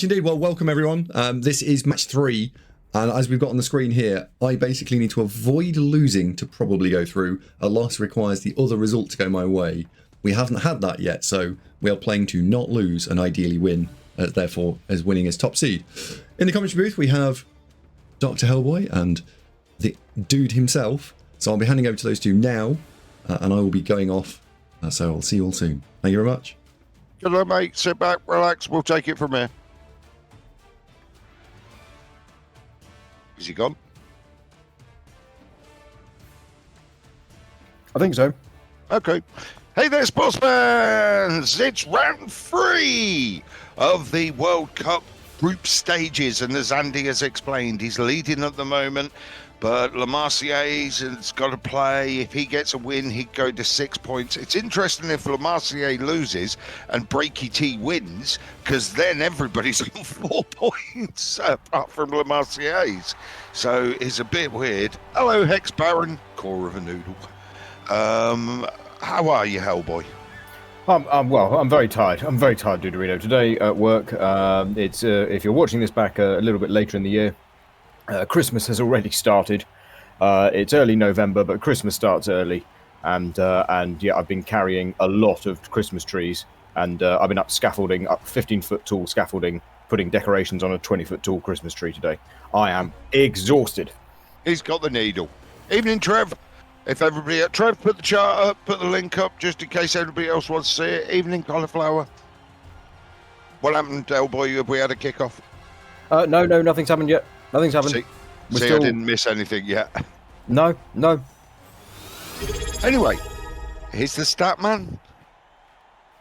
Indeed. Well, welcome everyone. This is match 3, and as we've got on the screen here, I basically need to avoid losing to probably go through. A loss requires the other result to go my way. We haven't had that yet, so we are playing to not lose and ideally win, therefore as winning as top seed. In the commentary booth we have Dr. Hellboy and the dude himself, so I'll be handing over to those two now, and I will be going off, so I'll see you all soon. Thank you very much. Good luck, mate. Sit back, relax, we'll take it from here. Is he gone? I think so. Okay. Hey there, sports fans! It's round 3 of the World Cup group stages, and as Andy has explained, he's leading at the moment, but Lemarcier's got to play. If he gets a win, he'd go to 6 points. It's interesting if Lemarcier loses and Breaky T wins, because then everybody's on 4 points, apart from Lemarcier's. So it's a bit weird. Hello, Hex Baron, core of a noodle. How are you, Hellboy? Well, I'm very tired. I'm very tired, Dudorino. Today at work, it's if you're watching this back a little bit later in the year, Christmas has already started. It's early November, but Christmas starts early, and yeah, I've been carrying a lot of Christmas trees, and I've been up scaffolding, up 15-foot tall scaffolding, putting decorations on a 20-foot tall Christmas tree today. I am exhausted. He's got the needle. Evening, Trev. If everybody, Trev, put the chart up, put the link up, just in case everybody else wants to see it. Evening, Cauliflower. What happened, Hellboy? Have we had a kickoff? No, nothing's happened yet. Nothing's happened. See, I didn't miss anything yet. No. Anyway, here's the stat man.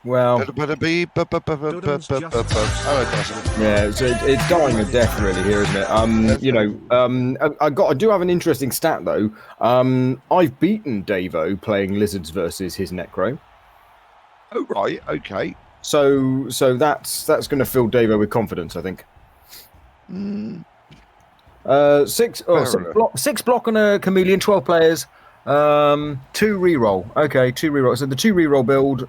Well, yeah, it's dying a death really here, isn't it? I do have an interesting stat though. I've beaten Davo playing Lizards versus his Necro. Oh right, okay. So that's going to fill Davo with confidence, I think. 6 block on a chameleon, 12 players. 2 reroll. Okay, 2 reroll. So the 2 reroll build,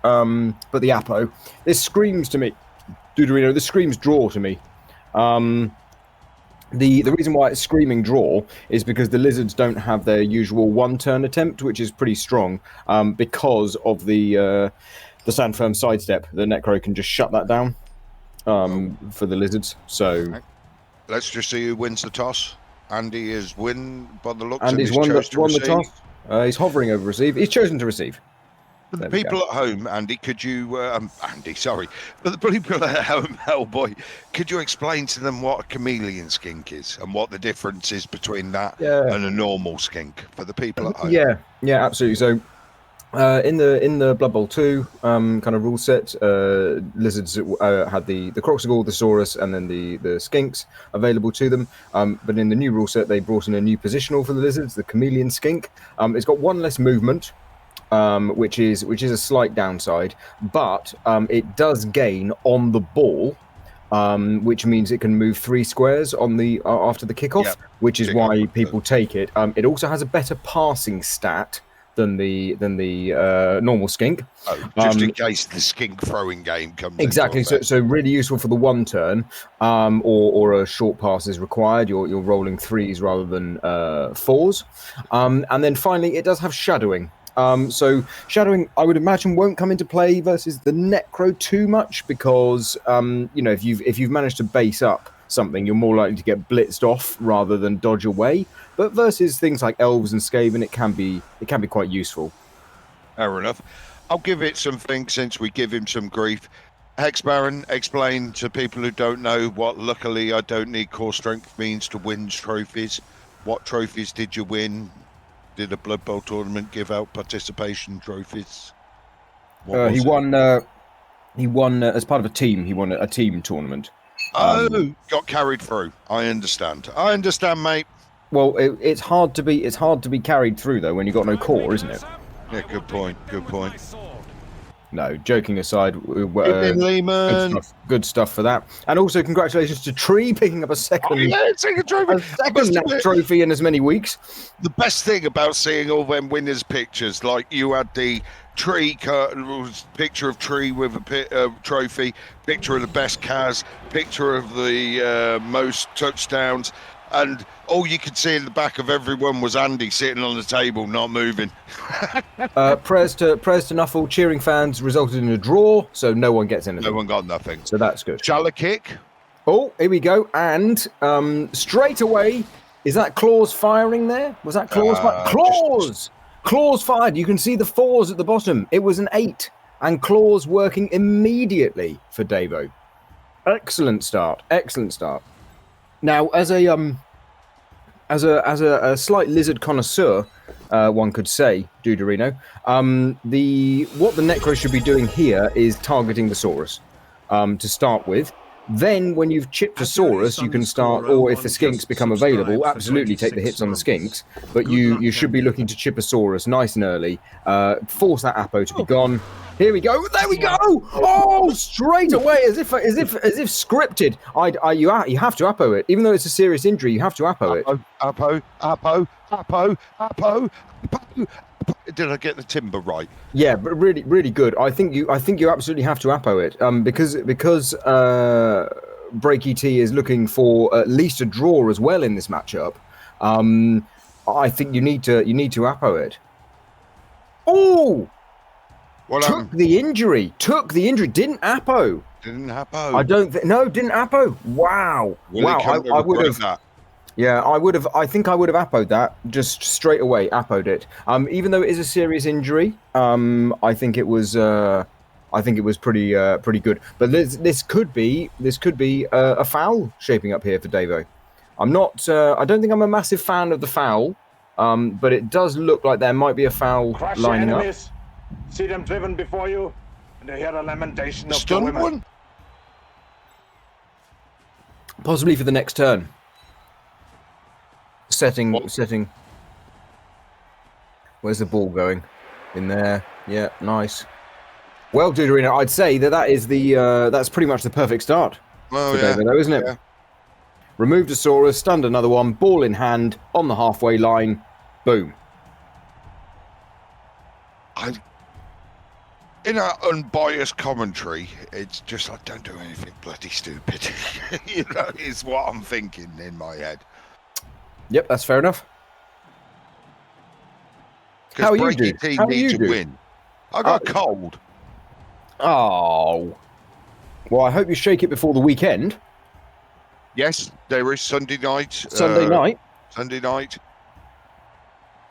but the Apo. This screams to me, Dudorino, this screams draw to me. The reason why it's screaming draw is because the Lizards don't have their usual 1-turn attempt, which is pretty strong, because of the Sandfirm sidestep. The Necro can just shut that down for the Lizards. So let's just see who wins the toss. Andy is win by the looks. Andy's won the toss. He's hovering over receive. He's chosen to receive. For the people at home, Andy, could you... Andy, sorry. For the people at home, Hellboy, could you explain to them what a chameleon skink is and what the difference is between that and a normal skink for the people at home? Yeah, absolutely. So in the Blood Bowl 2 kind of rule set, Lizards had the Croxagall, the Saurus, and then the Skinks available to them. But in the new rule set, they brought in a new positional for the Lizards, the Chameleon Skink. It's got 1 less movement, which is a slight downside, but it does gain on the ball, which means it can move 3 squares on the after the kickoff, which is why people take it. It also has a better passing stat than the normal skink. Just in case the skink throwing game comes exactly. So really useful for the 1 turn, or a short pass is required. You're rolling 3s rather than 4s, and then finally it does have shadowing. So shadowing, I would imagine, won't come into play versus the Necro too much because if you've managed to base up something, you're more likely to get blitzed off rather than dodge away. But versus things like Elves and Skaven, it can be quite useful. Fair enough. I'll give it some think since we give him some grief. Hex Baron, explain to people who don't know what luckily I don't need core strength means to win trophies. What trophies did you win? Did a Blood Bowl tournament give out participation trophies? He won as part of a team. He won a team tournament. Got carried through. I understand, mate. Well, it's hard to be carried through though when you've got no core, isn't it? Yeah, good point. No, joking aside, good stuff for that. And also congratulations to Tree picking up a second trophy in as many weeks. The best thing about seeing all them winners' pictures, like you had the tree picture of tree with a trophy, picture of the best Kaz, picture of the most touchdowns, and all you could see in the back of everyone was Andy sitting on the table, not moving. Prayers to Nuffle cheering fans resulted in a draw, so no one gets anything. No one got nothing. So that's good. Shall I kick? Oh, here we go. And straight away, is that Claws firing there? Was that Claws? Claws! Claws fired. You can see the 4s at the bottom. It was an 8. And Claws working immediately for Davo. Excellent start. Excellent start. Now, as a slight lizard connoisseur, one could say, Duderino, what the Necro should be doing here is targeting the Saurus to start with. Then, when you've chipped a Saurus, you can start, or if the Skinks become available, absolutely take the hits on the Skinks. But you should be looking to chip a Saurus nice and early, force that Apo to be gone. Here we go. There we go. Oh, straight away, as if scripted. You have to Apo it, even though it's a serious injury. You have to Apo it. Apo. Did I get the timber right? Yeah, but really, really good. I think you absolutely have to Apo it, because Breaky T is looking for at least a draw as well in this matchup. I think you need to Apo it. Oh, took the injury. Didn't Apo. I don't think. No, didn't Apo. Wow. I would have that. Yeah, I think I would have Apo'd that just straight away. Apo'd it. Even though it is a serious injury, I think it was pretty good. But this could be a foul shaping up here for Davo. I don't think I'm a massive fan of the foul, but it does look like there might be a foul lining up. See them driven before you, and they hear the lamentation of Stun the women. one? Possibly for the next turn. Setting. Where's the ball going? In there. Yeah, nice. Well, Duderino, I'd say that's pretty much the perfect start for David, though, isn't it? Yeah. Removed a Saurus, stunned another one, ball in hand, on the halfway line, boom. In our unbiased commentary, it's just like, don't do anything bloody stupid. Is what I'm thinking in my head. Yep, that's fair enough. How are you doing? How are you win. I got a cold. Oh. Well, I hope you shake it before the weekend. Yes, there is Sunday night. Sunday night.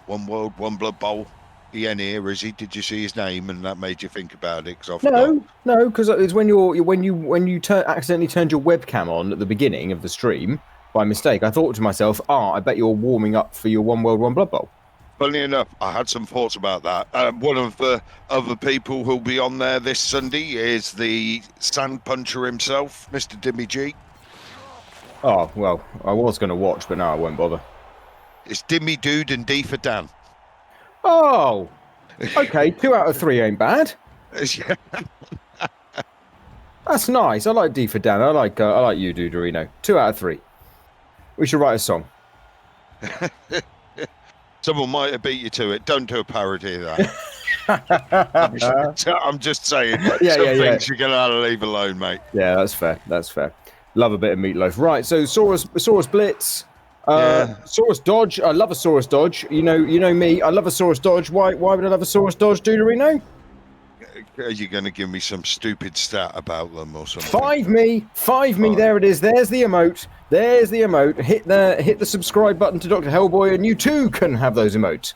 One World, One Blood Bowl. He ain't here, is he? Did you see his name and that made you think about it? No, because it's when you accidentally turned your webcam on at the beginning of the stream by mistake. I thought to myself, I bet you're warming up for your One World, One Blood Bowl. Funnily enough, I had some thoughts about that. One of the other people who'll be on there this Sunday is the Sand Puncher himself, Mr. Dimmy G. Oh, well, I was going to watch, but now I won't bother. It's Dimmy Dude and D for Dan. Oh, okay. 2 out of 3 ain't bad. That's nice. I like D for Dan. I like you, Duderino. 2 out of 3. We should write a song. Someone might have beat you to it. Don't do a parody of that. I'm just saying. Some things you're going to leave alone, mate. Yeah, that's fair. Love a bit of meatloaf. Right, so Saurus Blitz. Saurus Dodge. I love a Saurus Dodge. You know me. I love a Saurus Dodge. Why would I love a Saurus Dodge, Duderino? Are you going to give me some stupid stat about them or something? 5 me. There it is. There's the emote. Hit the subscribe button to Dr. Hellboy, and you too can have those emotes.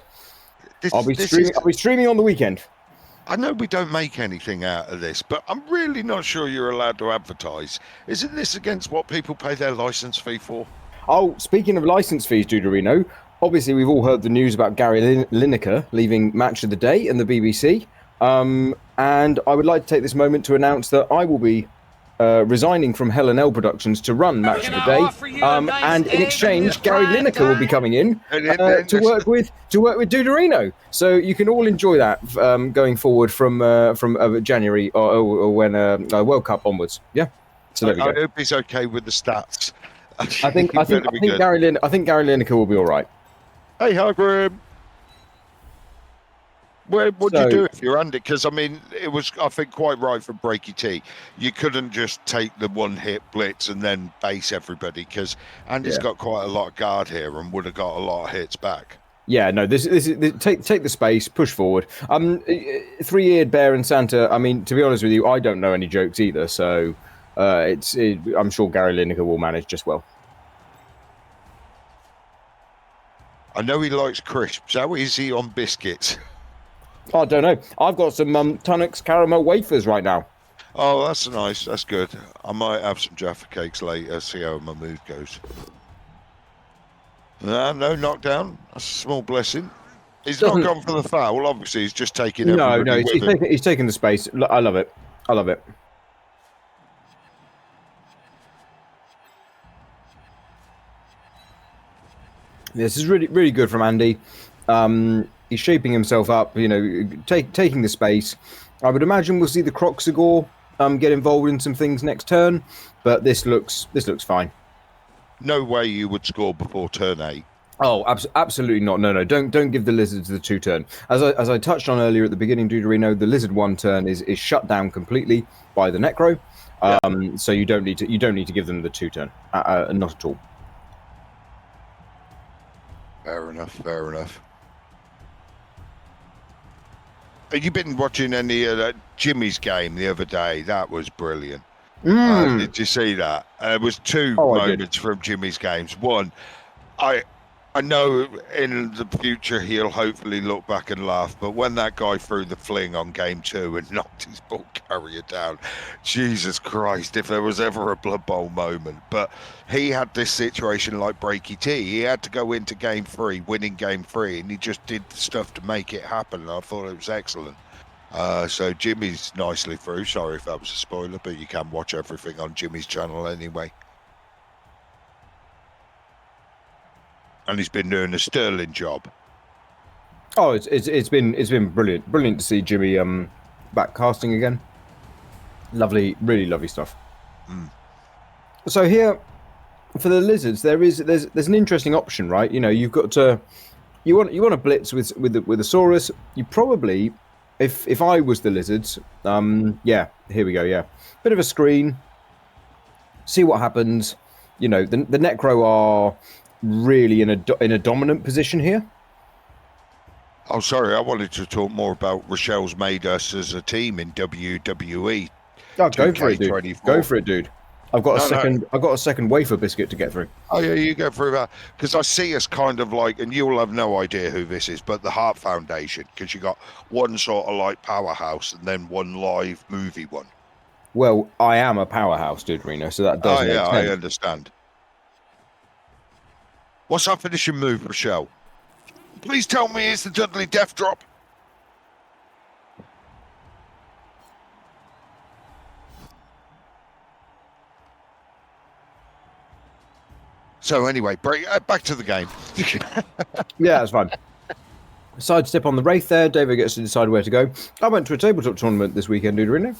I'll be streaming on the weekend. I know we don't make anything out of this, but I'm really not sure you're allowed to advertise. Isn't this against what people pay their license fee for? Oh, speaking of license fees, Duderino, obviously we've all heard the news about Gary Lineker leaving Match of the Day and the BBC. And I would like to take this moment to announce that I will be resigning from Hell and L Productions to run Match of the Day. And in exchange, Gary Lineker will be coming in to work with Duderino. So you can all enjoy that going forward from January or when World Cup onwards. Yeah. So there we go. I hope he's okay with the stats. I think Gary Lineker will be all right. Hey, Hagrid. What'd you do if you're Andy? Because I mean, it was, I think, quite right from Breaky T. You couldn't just take the one hit blitz and then base everybody, because Andy's got quite a lot of guard here and would have got a lot of hits back. Yeah, no. This is take the space, push forward. Three-eared bear and Santa. I mean, to be honest with you, I don't know any jokes either. So I'm sure Gary Lineker will manage just well. I know he likes crisps. How is he on biscuits? I don't know. I've got some Tunnocks caramel wafers right now. Oh, that's nice. That's good. I might have some Jaffa cakes later, see how my mood goes. No knockdown. That's a small blessing. He's not gone for the foul. Obviously, he's just taking everybody with him. He's taking the space. I love it. I love it. This is really, really good from Andy. He's shaping himself up, taking the space. I would imagine we'll see the Croxagore get involved in some things next turn, but this looks fine. No way you would score before turn 8. Oh, absolutely not. No. Don't give the Lizards the 2-turn. As I touched on earlier at the beginning, Duderino, the Lizard 1-turn is shut down completely by the Necro. So you don't need to give them the 2-turn. Not at all. Fair enough. Have you been watching any of Jimmy's game the other day? That was brilliant. Did you see that? There was two moments from Jimmy's games. One, I know in the future he'll hopefully look back and laugh, but when that guy threw the fling on game 2 and knocked his ball carrier down, Jesus Christ, if there was ever a Blood Bowl moment. But he had this situation like Breaky T. He had to go into game 3, winning game 3, and he just did the stuff to make it happen. And I thought it was excellent. So Jimmy's nicely through. Sorry if that was a spoiler, but you can watch everything on Jimmy's channel anyway. And he's been doing a sterling job. Oh, it's been brilliant to see Jimmy back casting again. Lovely, really lovely stuff. So here for the Lizards, there's an interesting option, right? You've got to you want to blitz with the Saurus. You probably, if I was the Lizards, here we go. Yeah, bit of a screen. See what happens. The Necro are really in a dominant position here. Oh, sorry, I wanted to talk more about Rochelle's made us as a team in WWE. Oh, go for it, dude. Go for it, dude. I've got a second wafer biscuit to get through. Oh yeah, you go through that, because I see us kind of like, and you'll have no idea who this is, but the Heart Foundation, because you got one sort of like powerhouse and then one live movie one. Well, I am a powerhouse, dude, Reno, so that does make sense. I understand. What's our finishing move, Rochelle? Please tell me it's the Dudley Death Drop. So anyway, back to the game. Yeah, that's fine. Sidestep on the Wraith there. David gets to decide where to go. I went to a tabletop tournament this weekend, dude, Reno.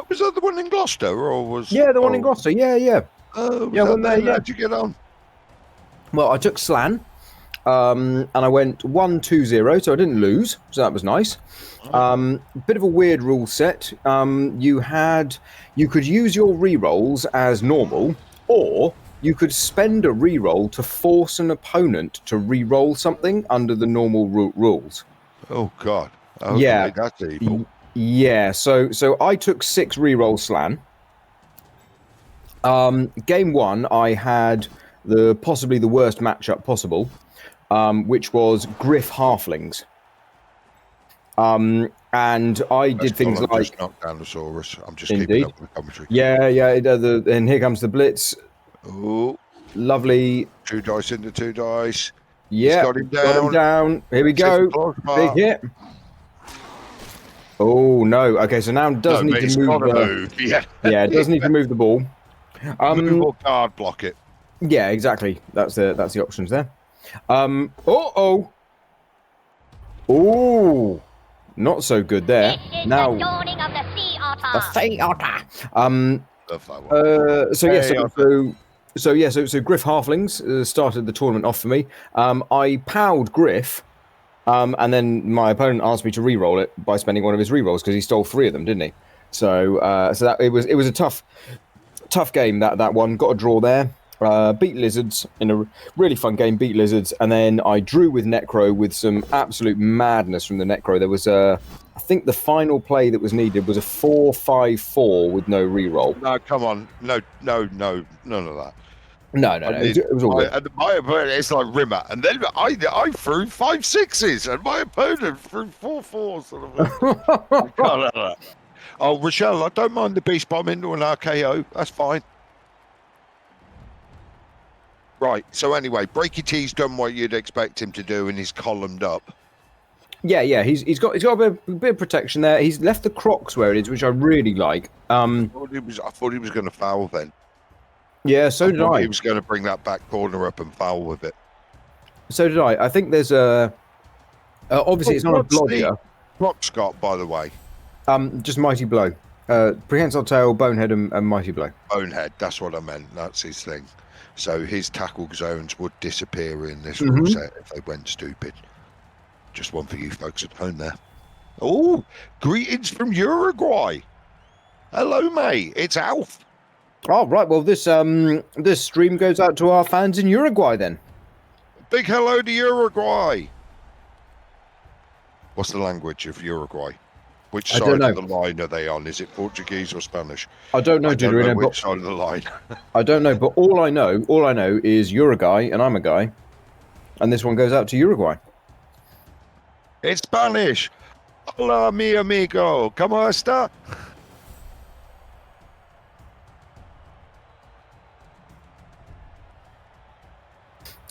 Was that the one in Gloucester, or was? Yeah, the one in Gloucester. Yeah. Oh, how'd you get on? Well, I took Slan, and I went 1-2-0, so I didn't lose, so that was nice. Bit of a weird rule set. You could use your rerolls as normal, or you could spend a reroll to force an opponent to reroll something under the normal rules. Oh God! Okay, yeah, that's evil. Yeah, so I took 6 reroll Slan. Game 1, I had possibly the worst matchup possible, which was Griff Halflings. And I did things like... just knocked down the Saurus. I'm just keeping up with the commentary. Yeah, and here comes the Blitz. Oh, lovely. 2 dice into 2 dice. Yeah, got him down. Here we go. Big hit. Oh, no. Okay, so now it does need to move. Yeah, it does need to move the ball. Move or guard block it. Yeah, exactly. That's the options there. Not so good there. Now the dawning of the sea otter. The sea otter. Love that one. So Griff Halflings started the tournament off for me. I powed Griff, And then my opponent asked me to re-roll it by spending one of his re-rolls because he stole 3 of them, didn't he? So that it was a tough game that one. Got a draw there. Beat Lizards in a really fun game. Beat Lizards, and then I drew with Necro with some absolute madness from the Necro. There was I think the final play that was needed was a 4-5-4 with no re-roll. No, come on, no, none of that. No. It was all good. And my opponent, it's like Rimmer, and then I threw 5 6s, and my opponent threw 4 4s. Oh, Rochelle, I don't mind the beast bomb into an RKO. That's fine. Right. So anyway, Breaky T's done what you'd expect him to do, and he's columned up. Yeah. He's got a bit of protection there. He's left the Crocs where it is, which I really like. I thought he was going to foul then. Yeah, so did I. He was going to bring that back corner up and foul with it. So did I. I think there's obviously it's not a blogger. Crocs got, by the way. Just Mighty Blow. Prehensile Tail, Bonehead, and Mighty Blow. Bonehead, that's what I meant. That's his thing. So his tackle zones would disappear in this rule set if they went stupid. Just one for you folks at home there. Oh, greetings from Uruguay. Hello, mate. It's Alf. Oh, right. Well, this stream goes out to our fans in Uruguay then. Big hello to Uruguay. What's the language of Uruguay? Which side of the line are they on? Is it Portuguese or Spanish? I don't know, which side of the line. I don't know, but all I know is you're a guy and I'm a guy, and this one goes out to Uruguay. It's Spanish. Hola, mi amigo. ¿Cómo está?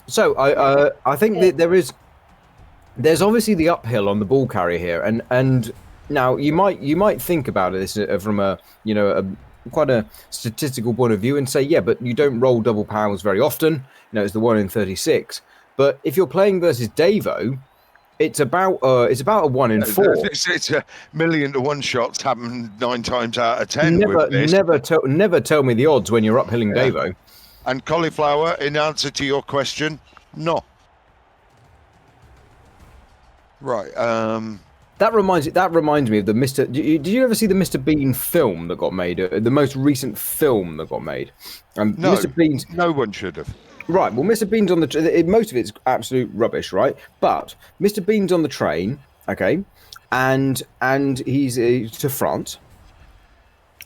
So I think that there's obviously the uphill on the ball carrier here, and now you might think about this from a quite a statistical point of view and say, yeah, but you don't roll double powers very often. It's the 1 in 36. But if you're playing versus Davo, it's about a 1 in 4. It's a 1,000,000 to 1 shots happen 9 times out of 10. Never tell me the odds when you're uphilling Davo. And Cauliflower, in answer to your question, no. Right. That reminds me of the Mr. Did you ever see the Mr. Bean film that got made? The most recent film that got made. No, Mr. Bean's. No one should have. Right. Well, Mr. Bean's on the. Most of it's absolute rubbish, right? But Mr. Bean's on the train, okay, and he's to France.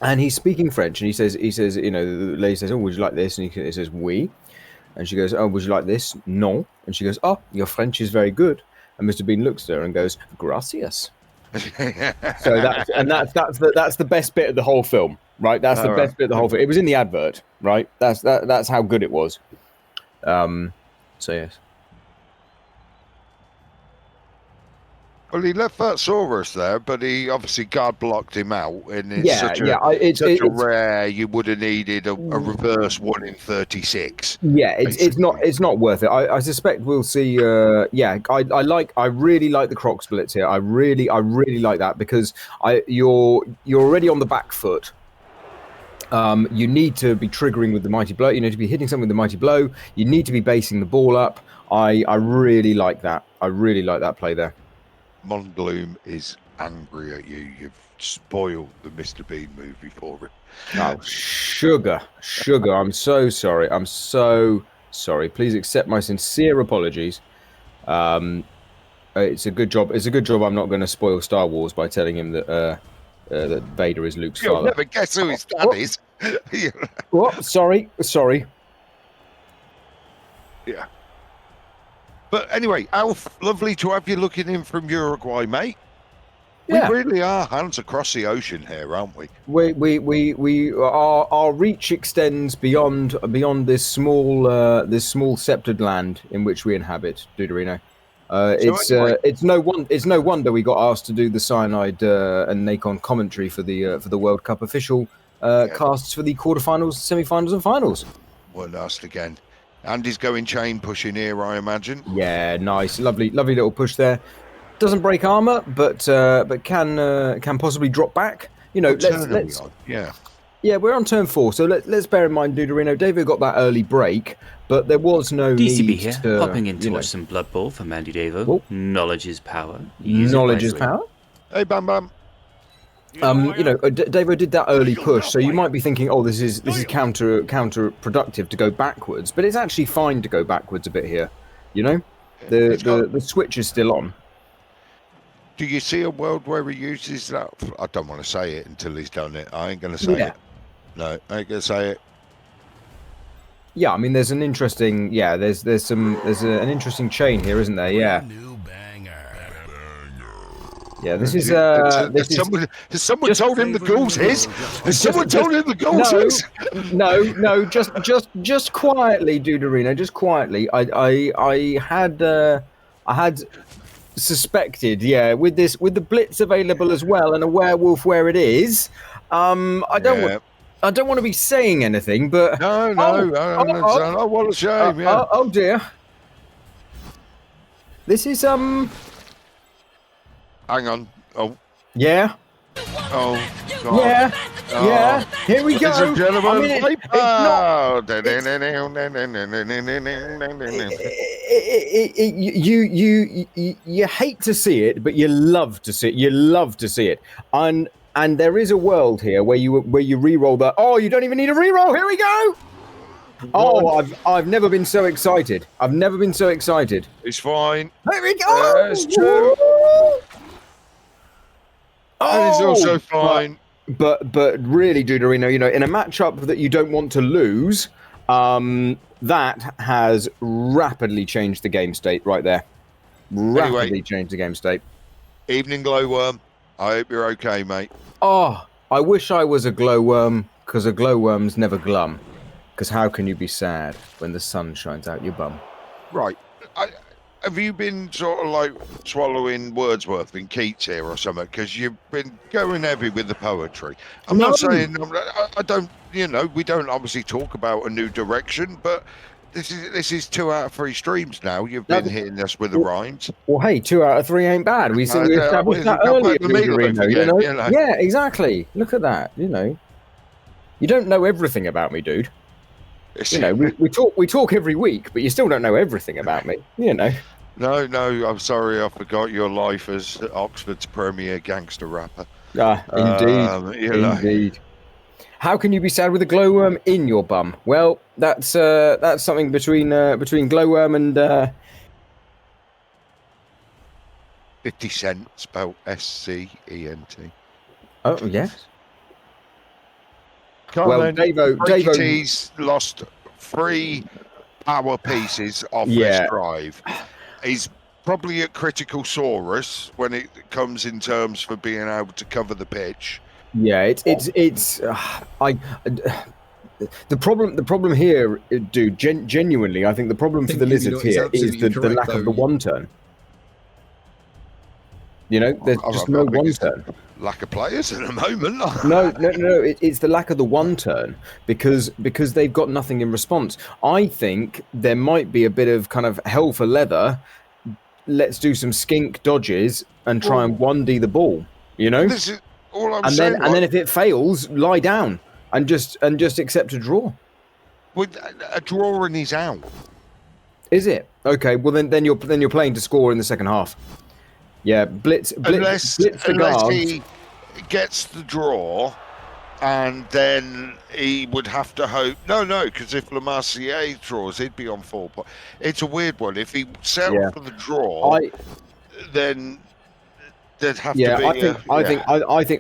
And he's speaking French, and he says, the lady says, "Oh, would you like this?" And he says, "Oui," and she goes, "Oh, would you like this?" "No," and she goes, "Oh, your French is very good." And Mr. Bean looks at her and goes, "Gracias." So that's the best bit of the whole film, right? That's the best bit of the whole film. It was in the advert, right? That's how good it was. So yes. Well, he left that Saurus there, but he obviously guard blocked him out, and it's such a rare. You would have needed a reverse 1 in 36. Yeah, it's not worth it. I suspect we'll see. I really like the Croc splits here. I really like that because you're already on the back foot. You need to be triggering with the Mighty Blow. You need to be hitting something with the Mighty Blow. You need to be basing the ball up. I really like that. I really like that play there. Mongloom is angry at you. You've spoiled the Mr. Bean movie for him. Oh, sugar. I'm so sorry. I'm so sorry. Please accept my sincere apologies. It's a good job. I'm not going to spoil Star Wars by telling him that that Vader is Luke's father. You'll never guess who his dad is. What? Sorry. Yeah. But anyway, Alf, lovely to have you looking in from Uruguay, mate. Yeah. We really are hands across the ocean here, aren't we? Our reach extends beyond this small sceptred land in which we inhabit, Duderino. It's no wonder we got asked to do the Cyanide and Nacon commentary for the World Cup official casts for the quarterfinals, semi-finals, and finals. Weren't asked again. Andy's going chain pushing here, I imagine. Yeah, nice, lovely little push there. Doesn't break armor, but can possibly drop back. Let's Yeah, we're on turn 4, so let's bear in mind, Duderino, David got that early break, but there was no DCB need here, to... hopping in to watch some Blood Bowl from AndyDavo. Oh. Knowledge is power. Use Knowledge it is wisely. power. Hey, Bam Bam. Davo did that early push, so you might be thinking, oh, this is counterproductive to go backwards, but it's actually fine to go backwards a bit here. You know, the switch is still on. Do you see a world where he uses that? I don't want to say it until he's done it. I ain't going to say it. No, I ain't going to say it. Yeah, I mean, there's an interesting, there's an interesting chain here, isn't there? Yeah. Yeah, this is Has someone told him the goals is? Has someone told him the goals is? No, just quietly, Duderino, just quietly. I had suspected, with the blitz available as well and a werewolf where it is. I don't want to be saying anything, but no, oh, what a shame! Oh dear, this is Hang on. Oh. Yeah. Oh. God. Yeah. Oh. Yeah. Here we go. Ladies and gentlemen, you hate to see it, but you love to see it. You love to see it. And there is a world here where you re-roll that. Oh, you don't even need a re-roll. Here we go. Oh, I've never been so excited. I've never been so excited. It's fine. Here we go. It's true. And it's also fine. But really, Duderino, in a matchup that you don't want to lose, that has rapidly changed the game state right there. Rapidly changed the game state. Evening glowworm. I hope you're okay, mate. Oh, I wish I was a glowworm, because a glowworm's never glum. Because how can you be sad when the sun shines out your bum? Right. Have you been sort of like swallowing Wordsworth and Keats here or something? Because you've been going heavy with the poetry. I'm not saying I don't. We don't obviously talk about a new direction, but this is 2 out of 3 streams now. You've been hitting us with the rhymes. Well, hey, 2 out of 3 ain't bad. We established that earlier. Yeah, exactly. Look at that. You don't know everything about me, dude. We talk every week, but you still don't know everything about me. No, I'm sorry, I forgot your life as Oxford's premier gangster rapper. Indeed. How can you be sad with a glowworm in your bum? Well, that's something between glowworm and 50 Cent, spelled SCENT. Oh yes. Davo's lost 3 power pieces off this drive. He's probably at critical Saurus when it comes in terms for being able to cover the pitch. Yeah, the problem here, dude. Genuinely, I think the problem for the lizards here is the lack of the one turn. There's just no one turn. Lack of players at the moment. No. It's the lack of the one turn because they've got nothing in response. I think there might be a bit of kind of hell for leather. Let's do some skink dodges and try and 1D the ball. This is all I'm saying. And then if it fails, lie down and just accept a draw. With a draw and he's out. Is it? Okay. Well, then you're playing to score in the second half. Yeah, blitz unless the guards. He gets the draw, and then he would have to hope. No, because if Lamarcier draws, he'd be on 4 points. It's a weird one. If he settled for the draw, then there'd have to be.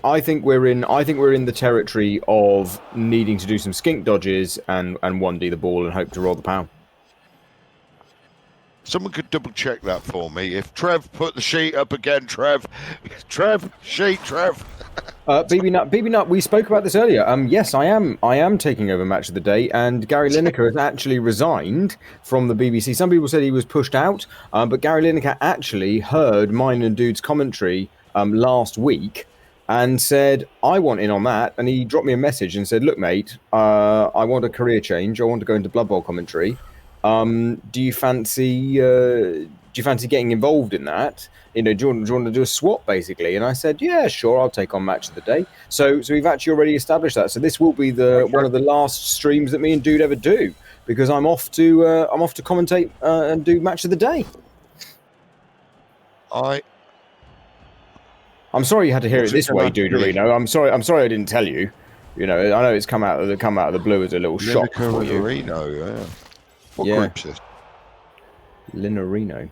I think we're in the territory of needing to do some skink dodges and 1D the ball and hope to roll the pound. Someone could double check that for me. If Trev put the sheet up again, Trev, sheet, Trev. BB Nut, we spoke about this earlier. Yes, I am taking over Match of the Day, and Gary Lineker has actually resigned from the BBC. Some people said he was pushed out, but Gary Lineker actually heard mine and Dude's commentary last week and said, I want in on that. And he dropped me a message and said, look, mate, I want a career change. I want to go into Blood Bowl commentary. Do you fancy getting involved in that? Do you want to do a swap basically? And I said, yeah, sure, I'll take on match of the day. So we've actually already established that. So this will be one of the last streams that me and Dude ever do, because I'm off to commentate and do match of the day. I'm sorry you had to hear it this way, Duderino. I'm sorry I didn't tell you. I know it's come out of the blue as a little shock for you. Yeah. What group's this? Linorino.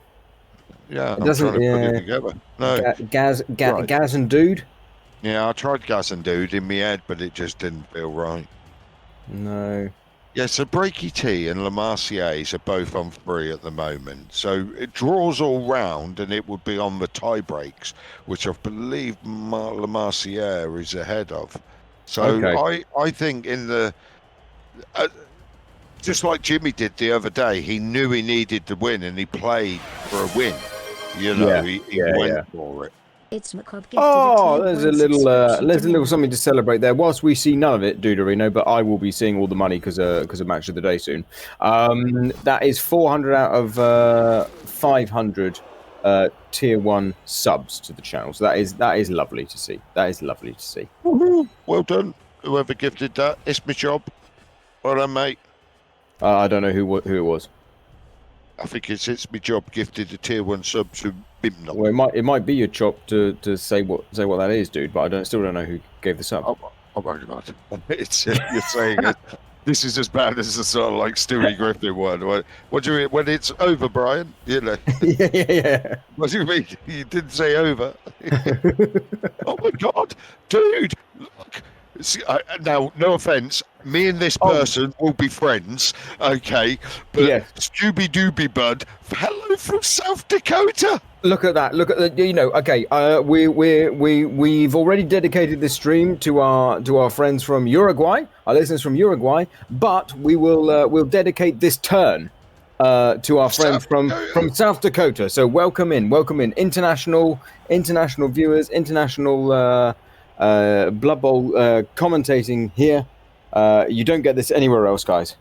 Yeah, I'm trying to put it together. No. Gaz and Dude? Yeah, I tried Gaz and Dude in my head, but it just didn't feel right. No. Yeah, so Breaky T and Le Marciers are both on 3 at the moment. So it draws all round, and it would be on the tie breaks, which I believe Le Marcier is ahead of. So okay. I think in the... just like Jimmy did the other day, he knew he needed to win, and he played for a win. He went for it. It's Macabre. Oh, there's a little something to celebrate there. Whilst we see none of it, Duderino, but I will be seeing all the money because of match of the day soon. That is 400 out of 500 tier 1 subs to the channel. So that is lovely to see. That is lovely to see. Well done, whoever gifted that. It's my job. Well done, mate. I don't know who it was. I think it's my job gifted a tier 1 sub to Bimnop. Well, it might be your job to say what that is, dude. But I still don't know who gave the sub. Oh my god! It's you're saying it. This is as bad as the sort of like Stewie Griffin one. What do you mean when it's over, Brian? Yeah. What do you mean? You didn't say over. Oh my god, dude! Look. See, now, no offence, me and this person will be friends, okay? But Scooby Dooby Bud, hello from South Dakota. Look at that! Look at the, okay. We've already dedicated this stream to our friends from Uruguay, our listeners from Uruguay. But we'll dedicate this turn to our friends from South Dakota. So welcome in, international viewers, international. Blood Bowl commentating here. You don't get this anywhere else, guys.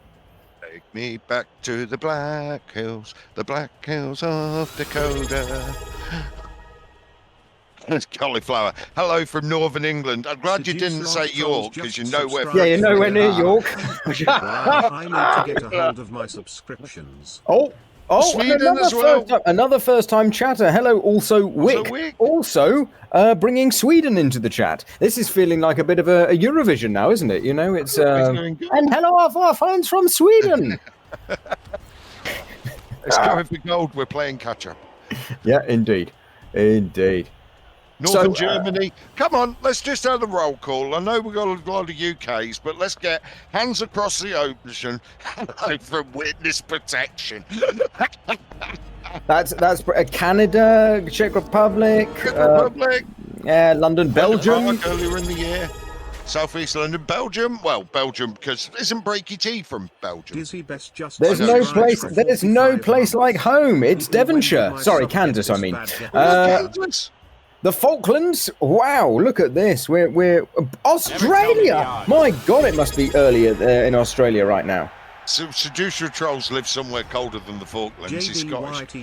Take me back to the Black Hills of Dakota. Cauliflower. Hello from Northern England. I'm glad you didn't say York, because you're nowhere. Yeah, you're nowhere near York. I need to get a hold of my subscriptions. Sweden as well. Another first-time chatter. Hello, also Wick. Also bringing Sweden into the chat. This is feeling like a bit of a Eurovision now, isn't it? It's and hello, our friends from Sweden. It's going for gold. We're playing catch-up. Yeah, indeed. Northern Germany. Come on, let's just have the roll call. I know we've got a lot of UKs, but let's get hands across the ocean from witness protection. That's Canada, Czech Republic, London, Belgium. Earlier in the year. Southeast London, Belgium. Well, Belgium, because isn't Breaky T from Belgium? There's no place like home. It's Devonshire. Sorry, Kansas. I mean, Kansas. The Falklands. Wow, look at this. We're Australia. My God, it must be earlier in Australia right now. So Seducer Trolls live somewhere colder than the Falklands. He's Scottish.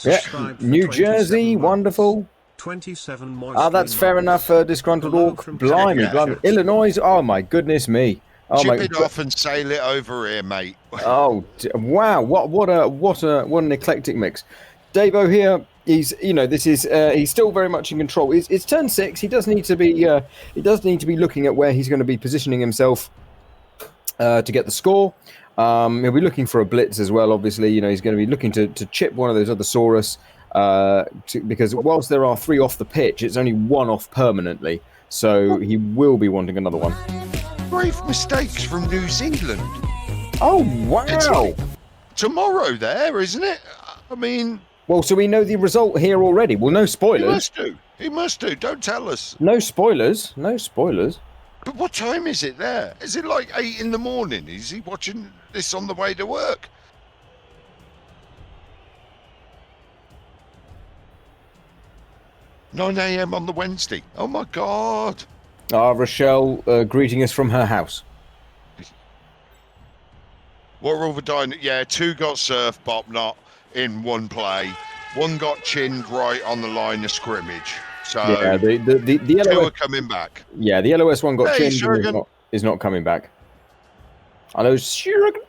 Yeah, New Jersey, wonderful. 27 that's fair enough. Disgruntled Orc, blimey. Illinois. Oh my goodness me. Chip it off and sail it over here, mate. Oh wow! What an eclectic mix. Davo here. He's he's still very much in control. It's turn 6. He does need to be looking at where he's going to be positioning himself to get the score. He'll be looking for a blitz as well. Obviously, he's going to be looking to chip one of those other Saurus. Because whilst there are 3 off the pitch, it's only 1 off permanently. So he will be wanting another one. Brave mistakes from New Zealand. Oh, wow. It's like tomorrow there, isn't it? I mean... Well, so we know the result here already. Well, no spoilers. He must do. Don't tell us. No spoilers. But what time is it there? Is it like 8 in the morning? Is he watching this on the way to work? $9 a.m. on the Wednesday. Oh my God. Rochelle greeting us from her house. What are all the Yeah, 2 got surf bop not in one play. 1 got chinned right on the line of scrimmage. So Yeah, the 2 LOS, are coming back. yeah, the LOS one got Hey, chinned and Shuriken. is not coming back. I know Shuriken.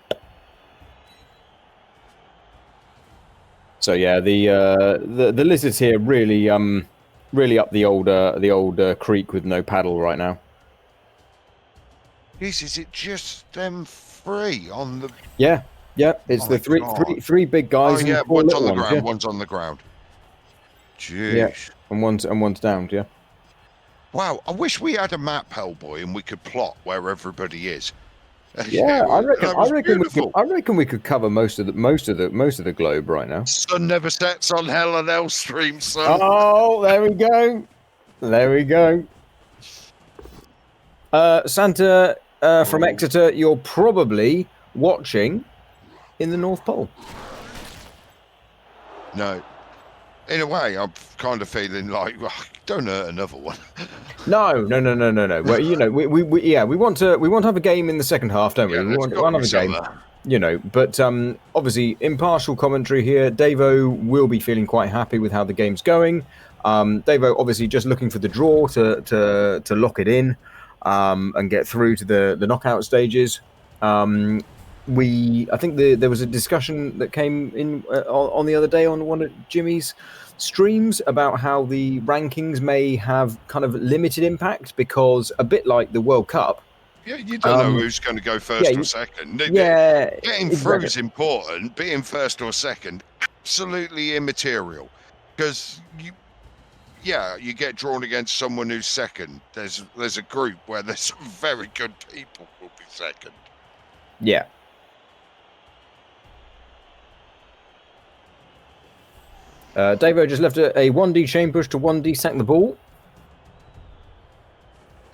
So yeah, the lizards here really really up the old creek with no paddle right now. Jeez, is it just them 3 on the... Yeah, it's Oh the my God. three big guys Oh and yeah, 4 one's little on the ones. ground, Yeah. one's on the ground. Jeez. Yeah, and one's downed. Yeah. Wow, I wish we had a map, Hellboy, and we could plot where everybody is. Yeah, That was beautiful. I reckon we could cover most of the globe right now. Sun never sets on Hell and Hellstream, son. Oh, there we go. There we go. Santa from Exeter, you're probably watching in the North Pole. No. In a way, I'm kind of feeling like, well, don't hurt another one. No. Well, you know, we want to have a game in the second half, don't we? Yeah, We let's want go to have a game. summer. You know, but obviously impartial commentary here. Davo will be feeling quite happy with how the game's going. Davo obviously just looking for the draw to lock it in and get through to the knockout stages. I think there was a discussion that came in on the other day on one of Jimmy's streams about how the rankings may have kind of limited impact because a bit like the World Cup. Yeah, you don't know who's going to go first or second. Yeah, Getting through is important. Being first or second, absolutely immaterial. Because you get drawn against someone who's second. There's a group where there's some very good people who'll be second. Yeah. Davo just left a 1D chain push to 1D sack the ball.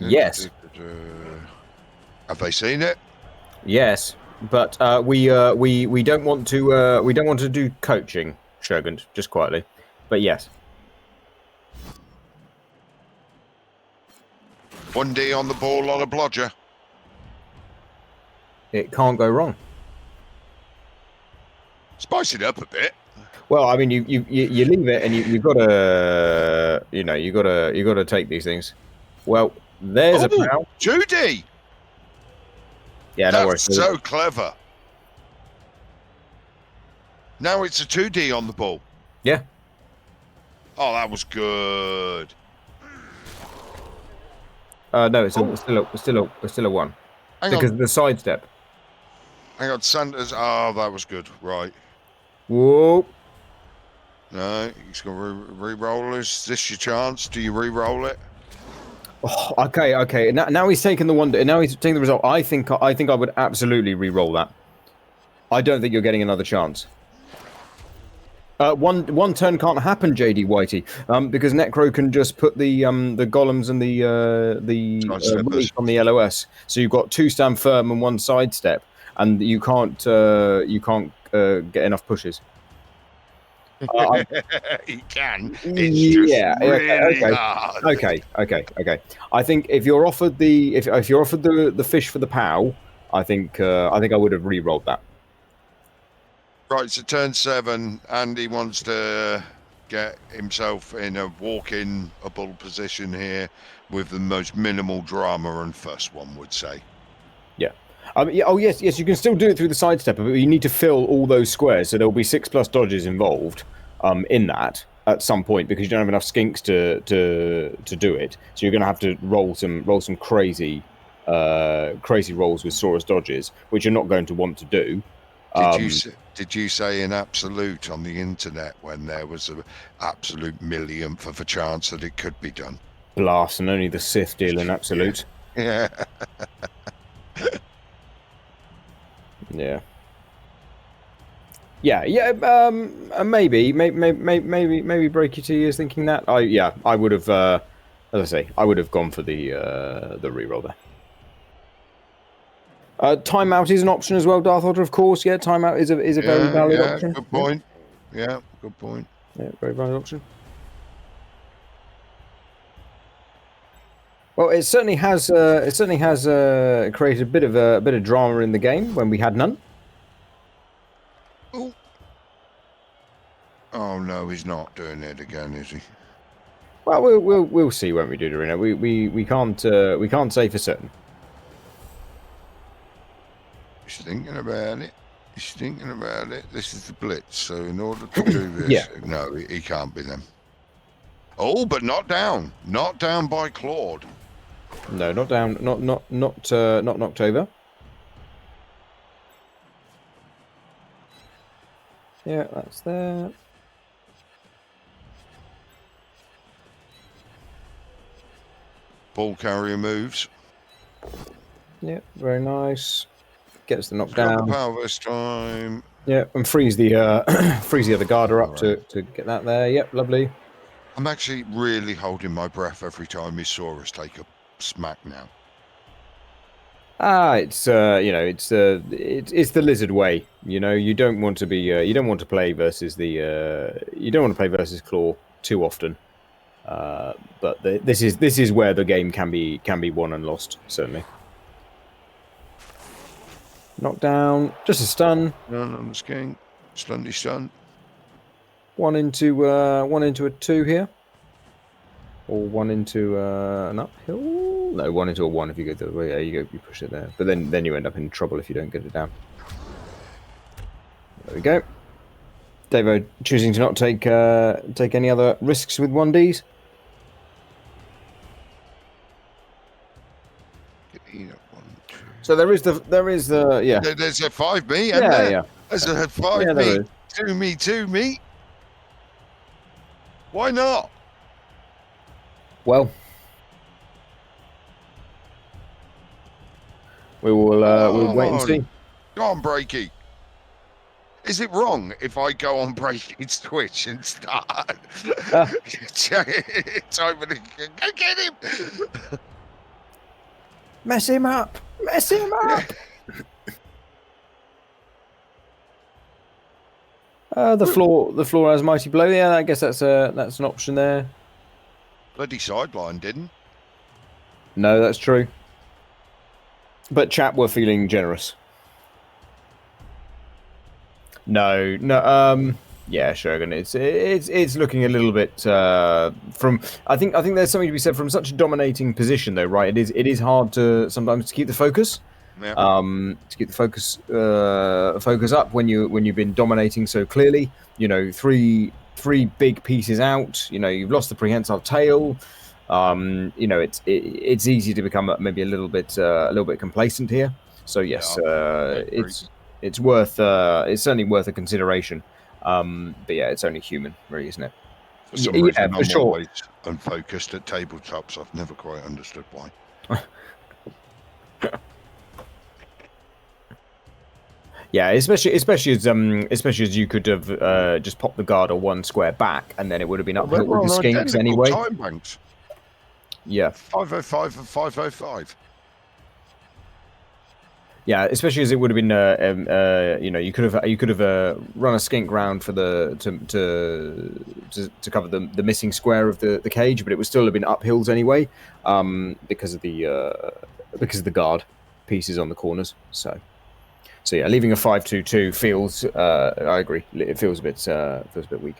Yes. Have they seen it? Yes, but we don't want to do coaching, Shogun, just quietly. But yes. 1D on the ball on a blodger. It can't go wrong. Spice it up a bit. Well, I mean, you leave it, and you've got to, you got to take these things. Well, there's a pow. 2D. Yeah, no worries. That's so clever. Now it's a 2D on the ball. Yeah. Oh, that was good. No, it's still a 1 because of the sidestep. Hang on, Santa's. Oh, that was good. Right. Whoa. No, he's going to re-roll. Is this your chance? Do you re-roll it? Oh, okay. Now he's taken the one. Now he's taking the result. I think I would absolutely re-roll that. I don't think you're getting another chance. One turn can't happen, JD Whitey, because Necro can just put the golems and the relief on the LOS. So you've got 2 stand firm and 1 sidestep, and you can't get enough pushes. He can. It's just really hard. Okay. I think if you're offered the fish for the POW, I think I would have re-rolled that. Right, so turn 7. Andy wants to get himself in a walk-in-able position here with the most minimal drama and fuss, one would say. Yeah. Yes, you can still do it through the sidestep, but you need to fill all those squares, so there'll be 6+ dodges involved in that at some point because you don't have enough skinks to do it. So you're going to have to roll some crazy rolls with Saurus dodges, which you're not going to want to do. Did you say in absolute on the internet when there was an absolute millionth of a chance that it could be done? Blast, and only the Sith deal in absolute. Yeah. Yeah. Maybe break your 2 years thinking that. I would have, as I say, I would have gone for the reroll there. Timeout is an option as well, Darth Order, of course. Yeah, timeout is a very valid option. Good point. Yeah, good point. Yeah, very valid option. Well, it certainly has created a bit of drama in the game when we had none. Oh. Oh no, he's not doing it again, is he? Well, we'll see when we do, Dorina. We can't say for certain. He's thinking about it. He's thinking about it. This is the blitz, so in order to do this, Yeah. no, he can't be them. Oh, but not down. Not down by Claude. No, not down. Not knocked over. Yeah, that's there. Ball carrier moves. Yeah, very nice. Gets the Got knockdown. the power this time. Yeah, and freeze the freeze the other guarder up to get that there. Yep, lovely. I'm actually really holding my breath every time he saw us take a smack now. It's it's the lizard way. You don't want to be you don't want to play versus Claw too often. But this is where the game can be won and lost, certainly. Knockdown, just a stun. None on the skink. Stunty stun. One into a 2 here, or one into an uphill. No, one into a 1 if you go the other way. Yeah, you push it there. But then you end up in trouble if you don't get it down. There we go. Davo choosing to not take any other risks with 1Ds. So there is yeah. There's a 5-me, yeah, there? yeah. There's a 5-me. 2-me. Why not? Well, we'll wait and see. Go on, Breaky. Is it wrong if I go on Breaky's Twitch and start? It's over to go get him. Mess him up. Mess him up. The floor has mighty blow. Yeah, I guess that's an option there. Bloody sideline, didn't? No, that's true. But chat were feeling generous. No. Yeah, Shogun. It's looking a little bit from. I think there's something to be said from such a dominating position, though, right? It is hard to sometimes to keep the focus. Yeah. To keep the focus up when you've been dominating so clearly. Three big pieces out. You've lost the prehensile tail. It's easy to become maybe a little bit complacent here. So yes, it's certainly worth a consideration. But yeah, it's only human, really, isn't it? For some reason, I'm sure. always unfocused at tabletops. I've never quite understood why. Yeah, especially as you could have just popped the guard or 1 square back, and then it would have been uphill with the skinks anyway. Time banks. Yeah, 505 and 505. Yeah, especially as it would have been, you could have run a skink round for to cover the missing square of the cage, but it would still have been uphills anyway, because of the guard pieces on the corners. So yeah, leaving a 5-2-2 feels, I agree, it feels a bit weak.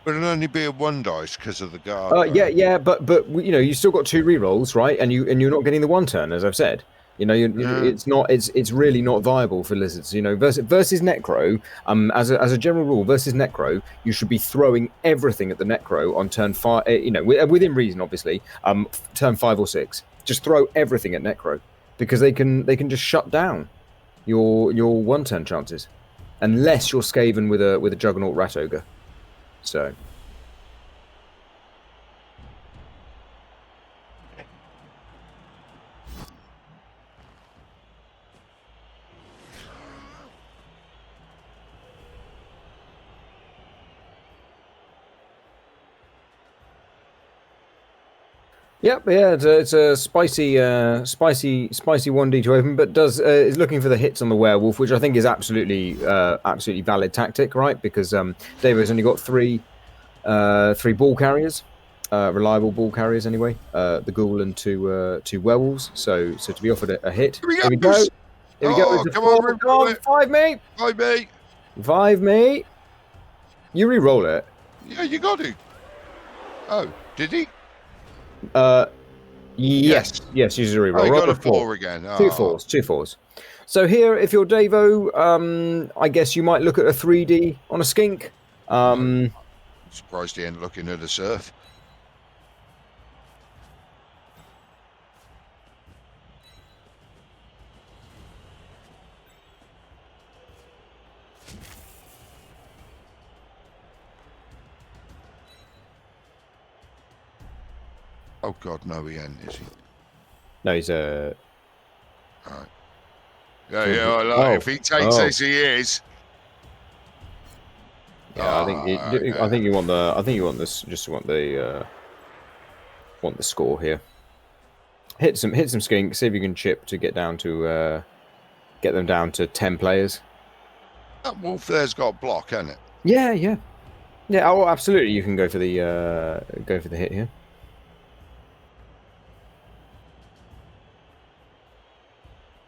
But it'll only be a 1 dice because of the guard. Yeah, but you still got 2 rerolls, right? And you're not getting the 1 turn, as I've said. It's really not viable for lizards. Versus Necro. As a general rule, versus Necro, you should be throwing everything at the Necro on turn 5. Within reason, obviously. Turn 5 or 6, just throw everything at Necro, because they can just shut down your 1 turn chances, unless you're Skaven with a Juggernaut Rat Ogre. So. Yep, yeah, it's a spicy 1D to open, but is looking for the hits on the werewolf, which I think is absolutely valid tactic, right? Because Davo's only got three ball carriers, reliable ball carriers anyway. The ghoul and two werewolves. So to be offered a hit. Here we go. Here we go. Oh, It's a come on, 4. Come re-roll on, it. 5, mate. Hi, mate. 5, mate. You re-roll it. Yeah, you got to. Oh, did he? Yes. Yes, use a re-roll. Oh, you Roll got a a 4 again. Two Oh. 4s. 2 4s. So here, if you're Davo, I guess you might look at a 3D on a skink. I'm surprised he ain't looking at a surf. Oh God, no, he ain't, is he? No, he's Right. Yeah, I like if he takes this, he is. Yeah, I think you want the. I think you want this. Just want the score here. Hit some skinks. See if you can chip to get down to get them down to 10 players. That wolf there's got block, hasn't it? Yeah, yeah, yeah. Oh, absolutely. You can go for the hit here.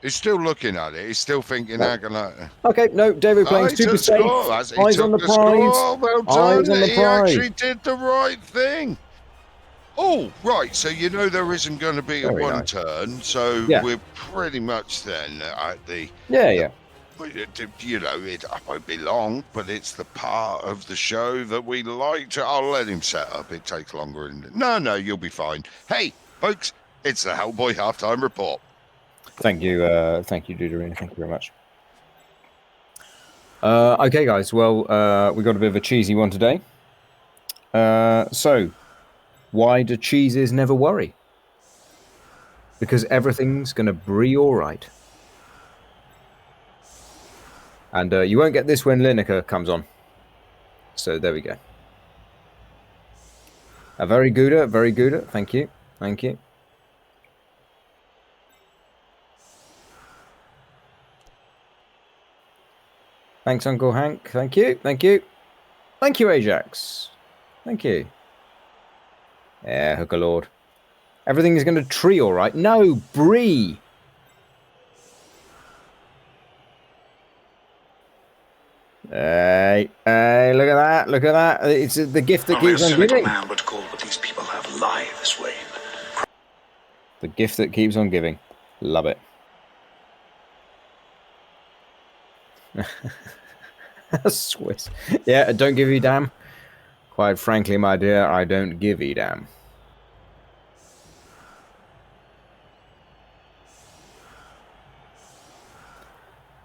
He's still looking at it. He's still thinking, how can I... Okay, no, David playing super safe. Eyes on the prize. Well done. Eyes on the He prize. actually did the right thing. Oh, right. So you know there isn't going to be a one turn. So we're pretty much then at the... Yeah. You know, it won't be long, but it's the part of the show that we like to... I'll let him set up. It takes longer. No, you'll be fine. Hey, folks, it's the Hellboy Halftime Report. Thank you, Duderina. Thank you very much. Okay, guys. Well, we got a bit of a cheesy one today. So, why do cheeses never worry? Because everything's gonna be all right. And you won't get this when Lineker comes on. So there we go. Very good. Thank you. Thanks, Uncle Hank. Thank you, Ajax. Thank you. Yeah, Hooker Lord. Everything is going to tree all right. No, Bree. Hey, look at that. It's the gift that keeps on giving. Man would call what these people have lives, Wayne. The gift that keeps on giving. Love it. Swiss. Yeah, don't give a damn. Quite frankly, my dear, I don't give a damn.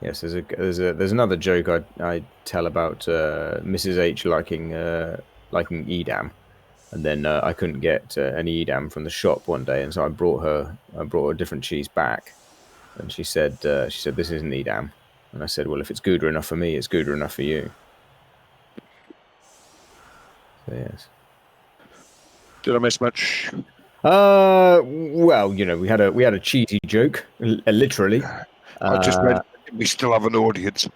Yes, there's another joke I tell about Mrs. H liking Edam, and then I couldn't get any Edam from the shop one day, and so I brought her a different cheese back, and she said this isn't Edam. And I said, well, if it's Gouda enough for me, it's Gouda enough for you. So, yes. Did I miss much? Well, you know, we had a cheesy joke, literally. I just read we still have an audience.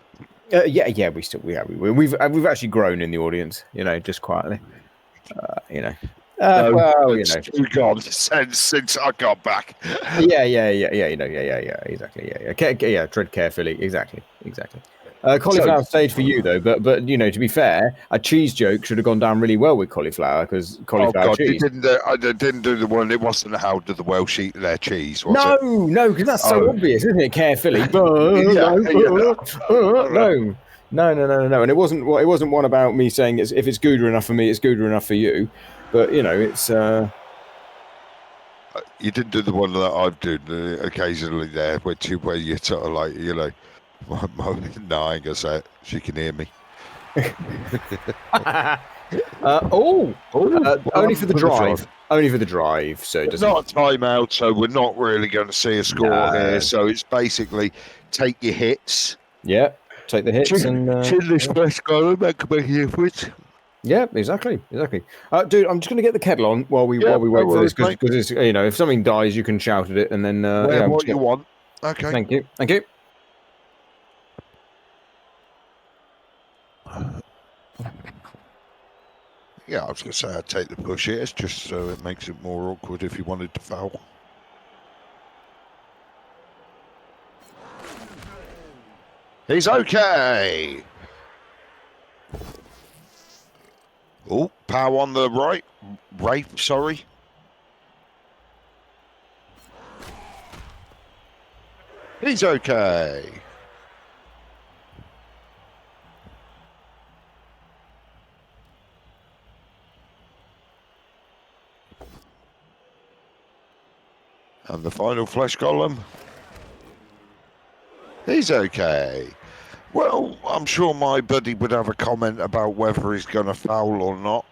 Yeah, we've actually grown in the audience, you know, just quietly. You know. Well, you know, we've gone since I got back. Yeah, exactly. Yeah, tread carefully. Exactly. Cauliflower stayed for you though, but you know, to be fair, a cheese joke should have gone down really well with cauliflower because cauliflower cheese. I didn't do the one. It wasn't how do the Welsh eat their cheese? Was no, it? No, because that's so obvious, isn't it? Carefully. No, and it wasn't one about me saying if it's Gouda enough for me, it's Gouda enough for you. But you know, it's. You didn't do the one that I've done occasionally there, where you sort of like, you know, no, I ain't gonna say it. She can hear me. Only for the drive. Only for the drive. So it doesn't. Not a timeout, so we're not really going to see a score here. So it's basically take your hits. Yeah, take the hits and chin this first goal and make a difference. Yeah, exactly. Dude, I'm just going to get the kettle on while we wait for this because it's, you know, if something dies, you can shout at it and then what you want. Okay. Thank you. Yeah, I was going to say I'd take the push here just so it makes it more awkward if you wanted to foul. He's okay. Oh, pow on the right. Rafe, sorry. He's okay. And the final flesh golem. He's okay. Well, I'm sure my buddy would have a comment about whether he's going to foul or not.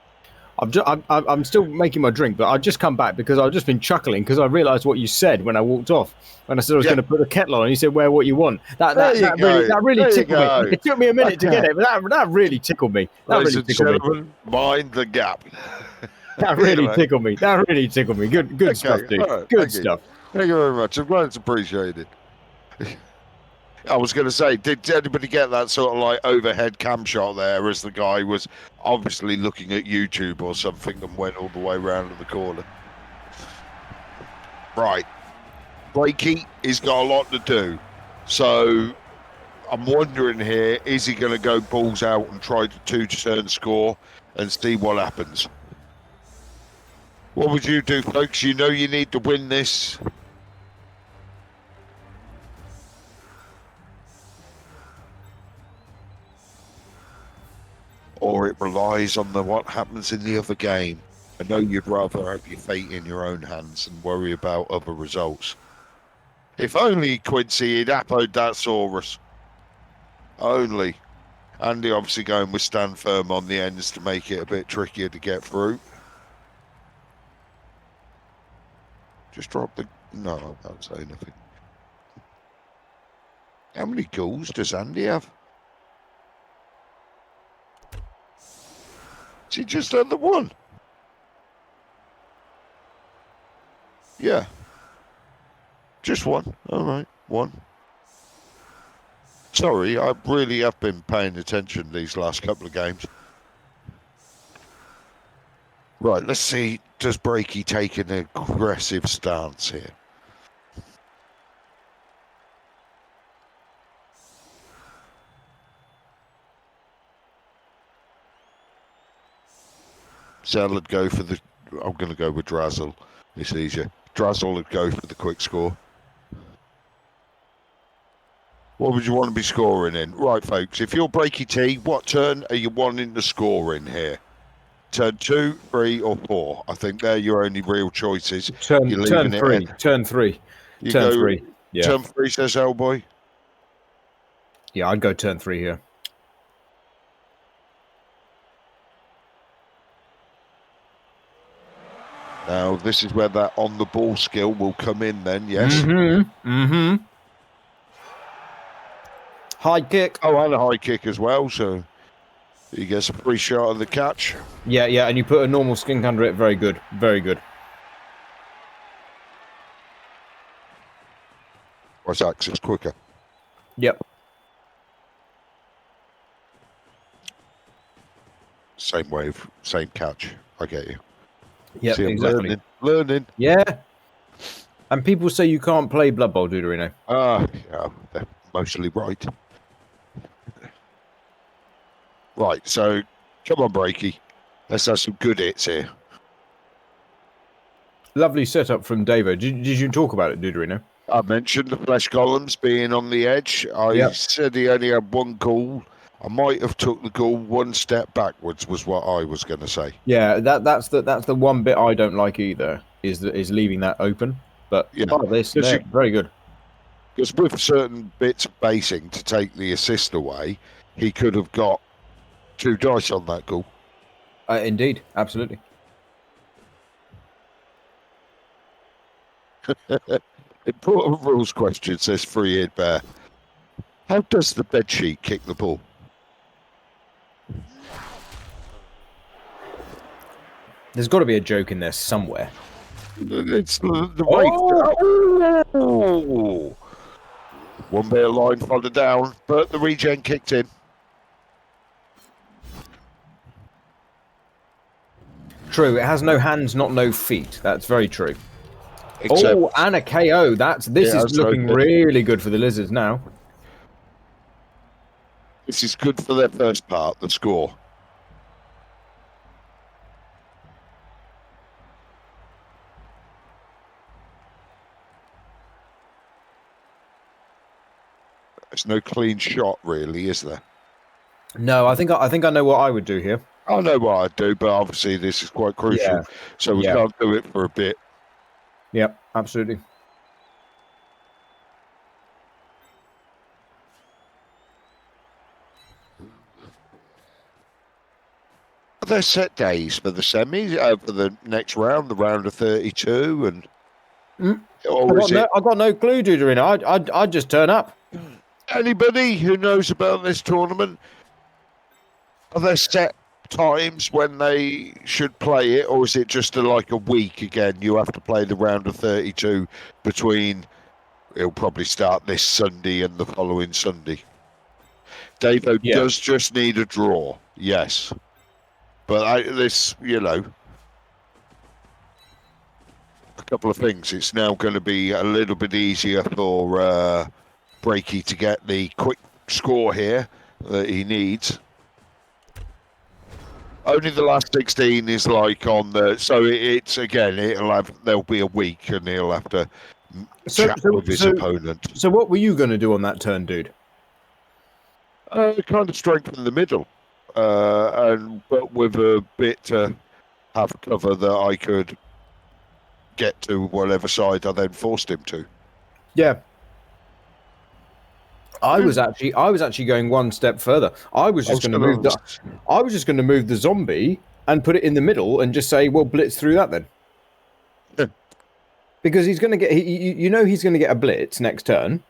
I'm still making my drink, but I've just come back because I've just been chuckling because I realised what you said when I walked off. When I said I was going to put the kettle on, and you said, "Wear what you want." That really tickled me. It took me a minute to get it, but that really tickled me. Ladies and gentlemen, mind the gap. That really tickled me. That really tickled me. Good stuff, dude. Right, good stuff. Thank you very much. I'm glad it's appreciated. I was going to say, did anybody get that sort of like overhead cam shot there as the guy was obviously looking at YouTube or something and went all the way around to the corner? Right. Blakey, he's got a lot to do. So I'm wondering here, is he going to go balls out and try to two-turn score and see what happens? What would you do, folks? You know you need to win this. Or it relies on what happens in the other game. I know you'd rather have your fate in your own hands and worry about other results. If only, Quincy, he'd appoed that Saurus. Only. Andy obviously going with stand firm on the ends to make it a bit trickier to get through. Just drop the... No, I can't say anything. How many goals does Andy have? Is he just under one? Yeah. Just one. All right, one. Sorry, I really have been paying attention these last couple of games. Right, let's see. Does Breaky take an aggressive stance here? Zell would go for the... I'm going to go with Drazzle. It's easier. Drazzle would go for the quick score. What would you want to be scoring in? Right, folks, if you're Breaky T, what turn are you wanting to score in here? Turn 2, 3, or 4? I think they're your only real choices. Turn 3. Turn 3. You turn go, 3. Yeah. Turn 3 says Hellboy. Yeah, I'd go turn 3 here. Now, this is where that on-the-ball skill will come in then, yes? Mm-hmm. High kick. Oh, and a high kick as well, so he gets a free shot of the catch. Yeah, and you put a normal skink under it. Very good. Very good. What's access quicker? Yep. Same wave, same catch. I get you. Yep, exactly. Learning. Yeah. And people say you can't play Blood Bowl, Deuterino. Yeah, they're mostly right. Right, so come on, Breaky. Let's have some good hits here. Lovely setup from Davo. Did you talk about it, Deuterino? I mentioned the flesh golems being on the edge. I said he only had one goal. I might have took the goal one step backwards, was what I was going to say. Yeah, that's the one bit I don't like either, is leaving that open. But very good. Because with certain bits of basing to take the assist away, he could have got 2 dice on that goal. Indeed, absolutely. Important rules question, says Free-Eared Bear. How does the bedsheet kick the ball? There's got to be a joke in there somewhere. It's the way. Oh! One bit of line further down, but the regen kicked in. True, it has no hands, not no feet. That's very true. Except, and a KO. This is looking really good for the Lizards now. This is good for their first part, the score. There's no clean shot, really, is there? No, I think I know what I would do here. I know what I'd do, but obviously this is quite crucial, so we can't do it for a bit. Yep, absolutely. Are there set days for the semis, for the next round, the round of 32, and or is it I got no clue, Duderino. I'd just turn up. anybody who knows about this tournament? Are there set times when they should play it, or is it just like a week again? You have to play the round of 32 between. It'll probably start this Sunday and the following Sunday. Davo does just need a draw, yes. But this, a couple of things. It's now going to be a little bit easier for Breaky to get the quick score here that he needs. Only the last 16 is like on the... So it's, again, there'll be a week and he'll have to chat with his opponent. So what were you going to do on that turn, dude? Kind of strengthen the middle. But with a bit to have cover that I could get to whatever side I then forced him to. Yeah. I was actually going one step further. I was just going to move the zombie and put it in the middle and just say, well, blitz through that then. Yeah. Because he's going to get, he's going to get a blitz next turn.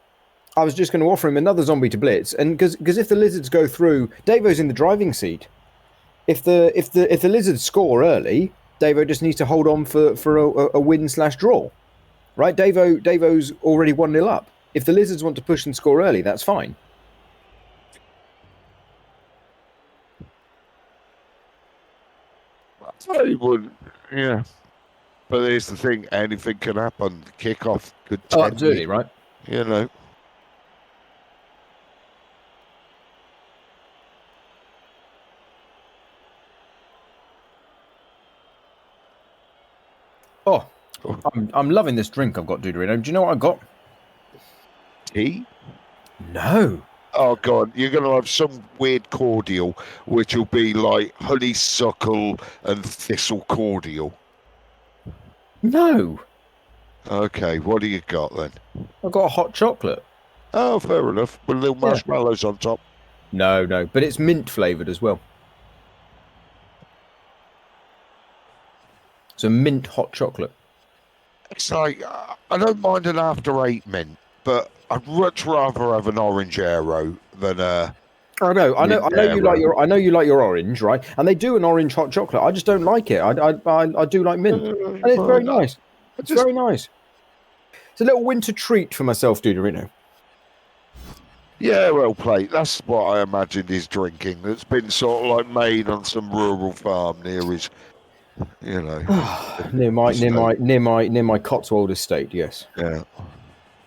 I was just going to offer him another zombie to blitz, and because if the lizards go through, Davo's in the driving seat. If the lizards score early, Davo just needs to hold on for a win/draw, right? Davo's already 1-0 up. If the lizards want to push and score early, that's fine. I would, yeah. But here's the thing: anything can happen. The kickoff could. Oh, absolutely, right? Oh, I'm loving this drink I've got, Duderino. Do you know what I got? Tea? No. Oh, God. You're going to have some weird cordial, which will be like honeysuckle and thistle cordial. No. Okay, what do you got then? I've got a hot chocolate. Oh, fair enough. With little marshmallows on top. No, but it's mint flavoured as well. It's a mint hot chocolate. It's like, I don't mind an after 8 mint, but I'd much rather have an orange arrow than a... I know you like your orange, right? And they do an orange hot chocolate. I just don't like it. I do like mint. And it's very nice. It's very nice. It's a little winter treat for myself, Duderino. Yeah, well played. That's what I imagined he's drinking. That's been sort of like made on some rural farm near his... near my Cotswold estate, yes. Yeah.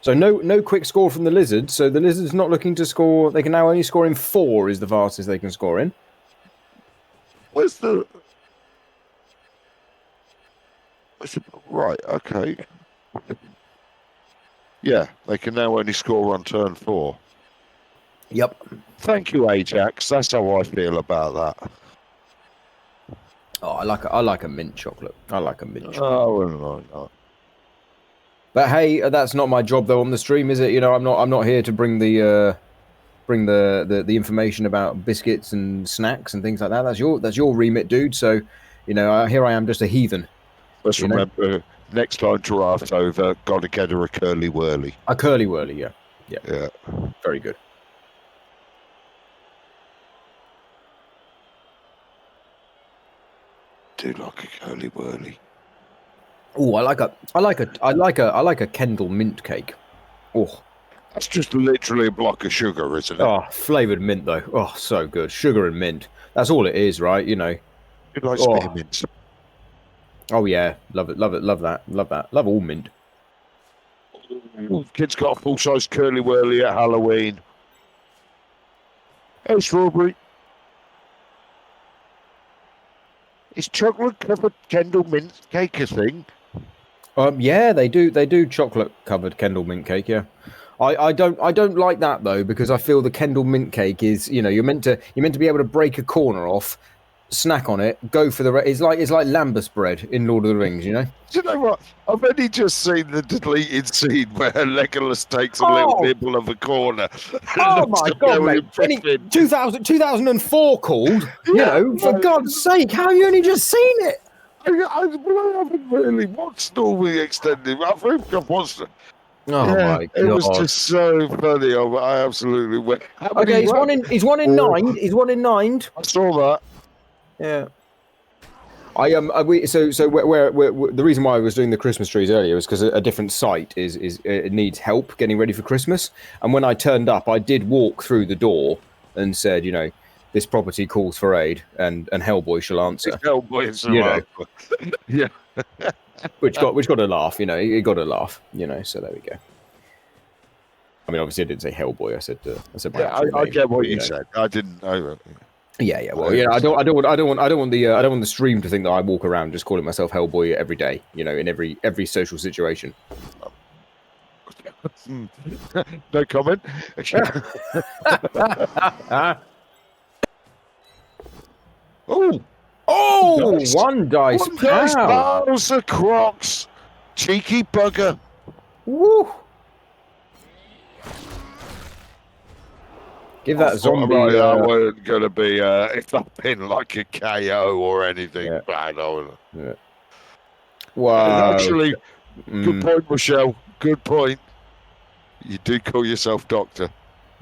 So no quick score from the lizards. So the lizards not looking to score. They can now only score in 4 is the fastest they can score in. Where's the right? Okay. Yeah, they can now only score on turn 4. Yep. Thank you, Ajax. That's how I feel about that. Oh, I like a mint chocolate. I like a mint chocolate. Oh, no. But hey, that's not my job though on the stream, is it? I'm not here to bring the information about biscuits and snacks and things like that. That's your remit, dude. So, here I am, just a heathen. Let's remember, next time giraffe's over, got to get her a curly whirly. A curly whirly, yeah. Very good. Do like a curly whirly. Oh, I like a Kendall mint cake. Oh, that's just literally a block of sugar, isn't it? Oh, flavoured mint though. Oh, so good. Sugar and mint. That's all it is, right? You like spearmints. Oh yeah, love it, love that. Love all mint. Kids got a full-size curly whirly at Halloween. Hey, Strawberry. Is chocolate covered Kendall mint cake a thing? Yeah, they do chocolate covered Kendall mint cake. Yeah, I don't like that though, because I feel the Kendall mint cake is, you're meant to be able to break a corner off, snack on it, go for the it's like lambus bread in Lord of the Rings, Do you know what? I've only just seen the deleted scene where Legolas takes a little nibble of a corner. Oh my God, mate! 2004 called. For God's sake, how have you only just seen it? I haven't really watched all the extended. I think I've watched it. Oh my God! It was just so funny. I absolutely went. Okay, he's one in 9. He's 1 in 9. I saw that. Yeah. The reason why I was doing the Christmas trees earlier was because a different site it needs help getting ready for Christmas. And when I turned up, I did walk through the door and said, this property calls for aid, and Hellboy shall answer. Hellboy shall answer. Yeah. which got a laugh. It got a laugh. So there we go. I mean, obviously, I didn't say Hellboy. I said. I get what you said. I didn't. Yeah. Well, I don't want the stream to think that I walk around just calling myself Hellboy every day. In every social situation. No comment. Oh, nice. One dice pow. Miles of Crocs. Cheeky bugger. Woo. Give that zombie. That wasn't going to be it's not been like a KO or anything bad. Yeah. Wow. Actually, good point, Michelle. Good point. You do call yourself Doctor.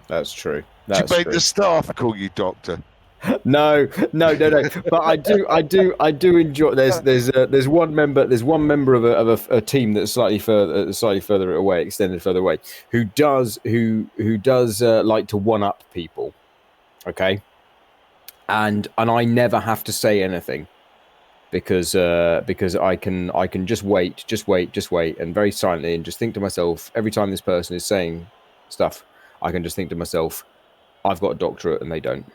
That's true. Do you make the staff call you Doctor? No. But I do enjoy. There's one member of a team that's slightly further away, extended further away, who does like to one up people. Okay. And I never have to say anything because I can just wait, and very silently, and just think to myself every time this person is saying stuff, I can just think to myself, I've got a doctorate and they don't.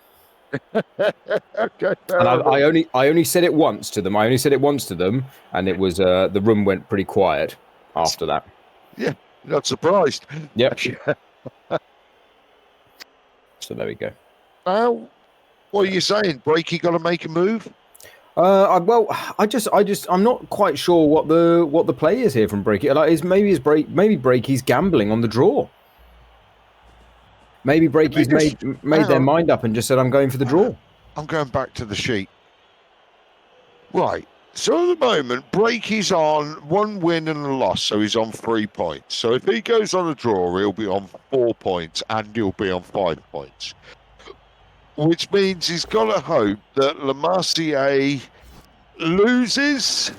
Okay, and I only said it once to them. And it was the room went pretty quiet after that. Yeah, not surprised. Yep. So there we go. Well, what are you saying? Breaky got to make a move? I'm not quite sure what the play is here from Breaky. Maybe Breaky's gambling on the draw. Maybe Breaky's made their mind up and just said, I'm going for the draw. I'm going back to the sheet. Right. So at the moment, Breaky's on 1 win and a loss, so he's on 3 points. So if he goes on a draw, he'll be on 4 points and he'll be on 5 points. Which means he's got to hope that Lemarcier loses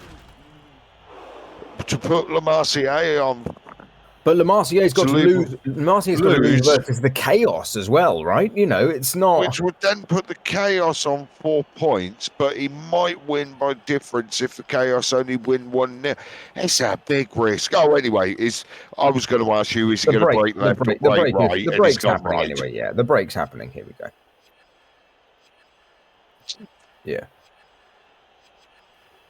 to put Lemarcier on. But Lemarcier's got to lose. Lemarcier's got to lose versus the Chaos as well, right? It's not. Which would then put the Chaos on 4 points, but he might win by difference if the Chaos only win 1-0. It's a big risk. Oh, anyway, I was going to ask you, is he going to break left or break right? The break's happening anyway, yeah. The break's happening. Here we go. Yeah.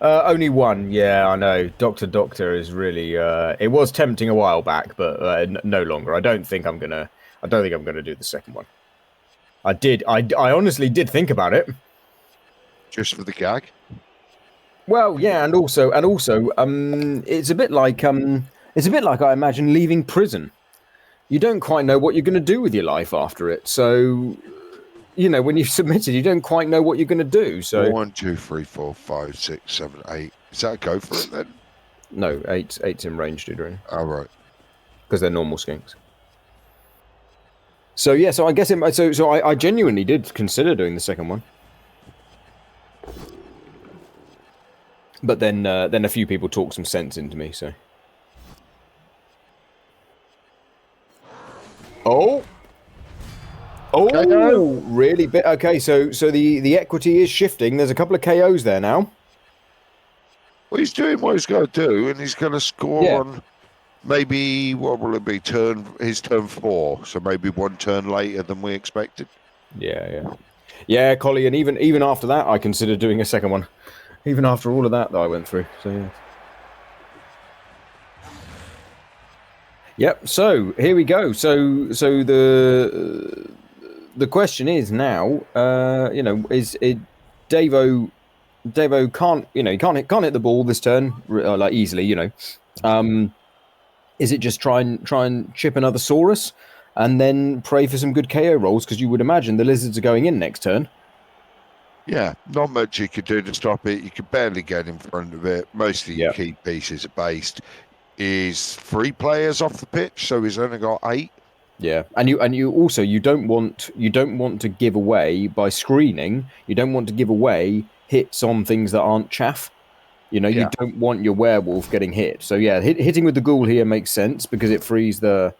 Only 1, yeah, I know. Doctor is really. It was tempting a while back, but no longer. I don't think I'm gonna do the second one. I honestly did think about it. Just for the gag. Well, yeah, and also, it's a bit like I imagine leaving prison. You don't quite know what you're going to do with your life after it, so. When you've submitted, you don't quite know what you're going to do. So 1, 2, 3, 4, 5, 6, 7, 8. Is that a go for it then? No, 8's in range, dude. Oh, right. Because they're normal skinks. So yeah, so I guess I genuinely did consider doing the second one, but then a few people talked some sense into me. So. Oh, really? Okay, so the equity is shifting. There's a couple of KOs there now. Well, he's doing what he's got to do, and he's going to score on maybe, what will it be, his turn 4. So maybe 1 turn later than we expected. Yeah, Collie, and even after that, I considered doing a second one. Even after all of that I went through. So yeah. Yep. So here we go. So the question is now, is it Davo can't hit the ball this turn like easily, is it just try and chip another Saurus and then pray for some good KO rolls, because you would imagine the lizards are going in next turn. Yeah, not much you could do to stop it. You could barely get in front of it. Most of your key pieces are based. Is 3 players off the pitch, so he's only got 8. Yeah, and you also you don't want to give away by screening. You don't want to give away hits on things that aren't chaff. You don't want your werewolf getting hit. So yeah, hitting with the ghoul here makes sense because it frees the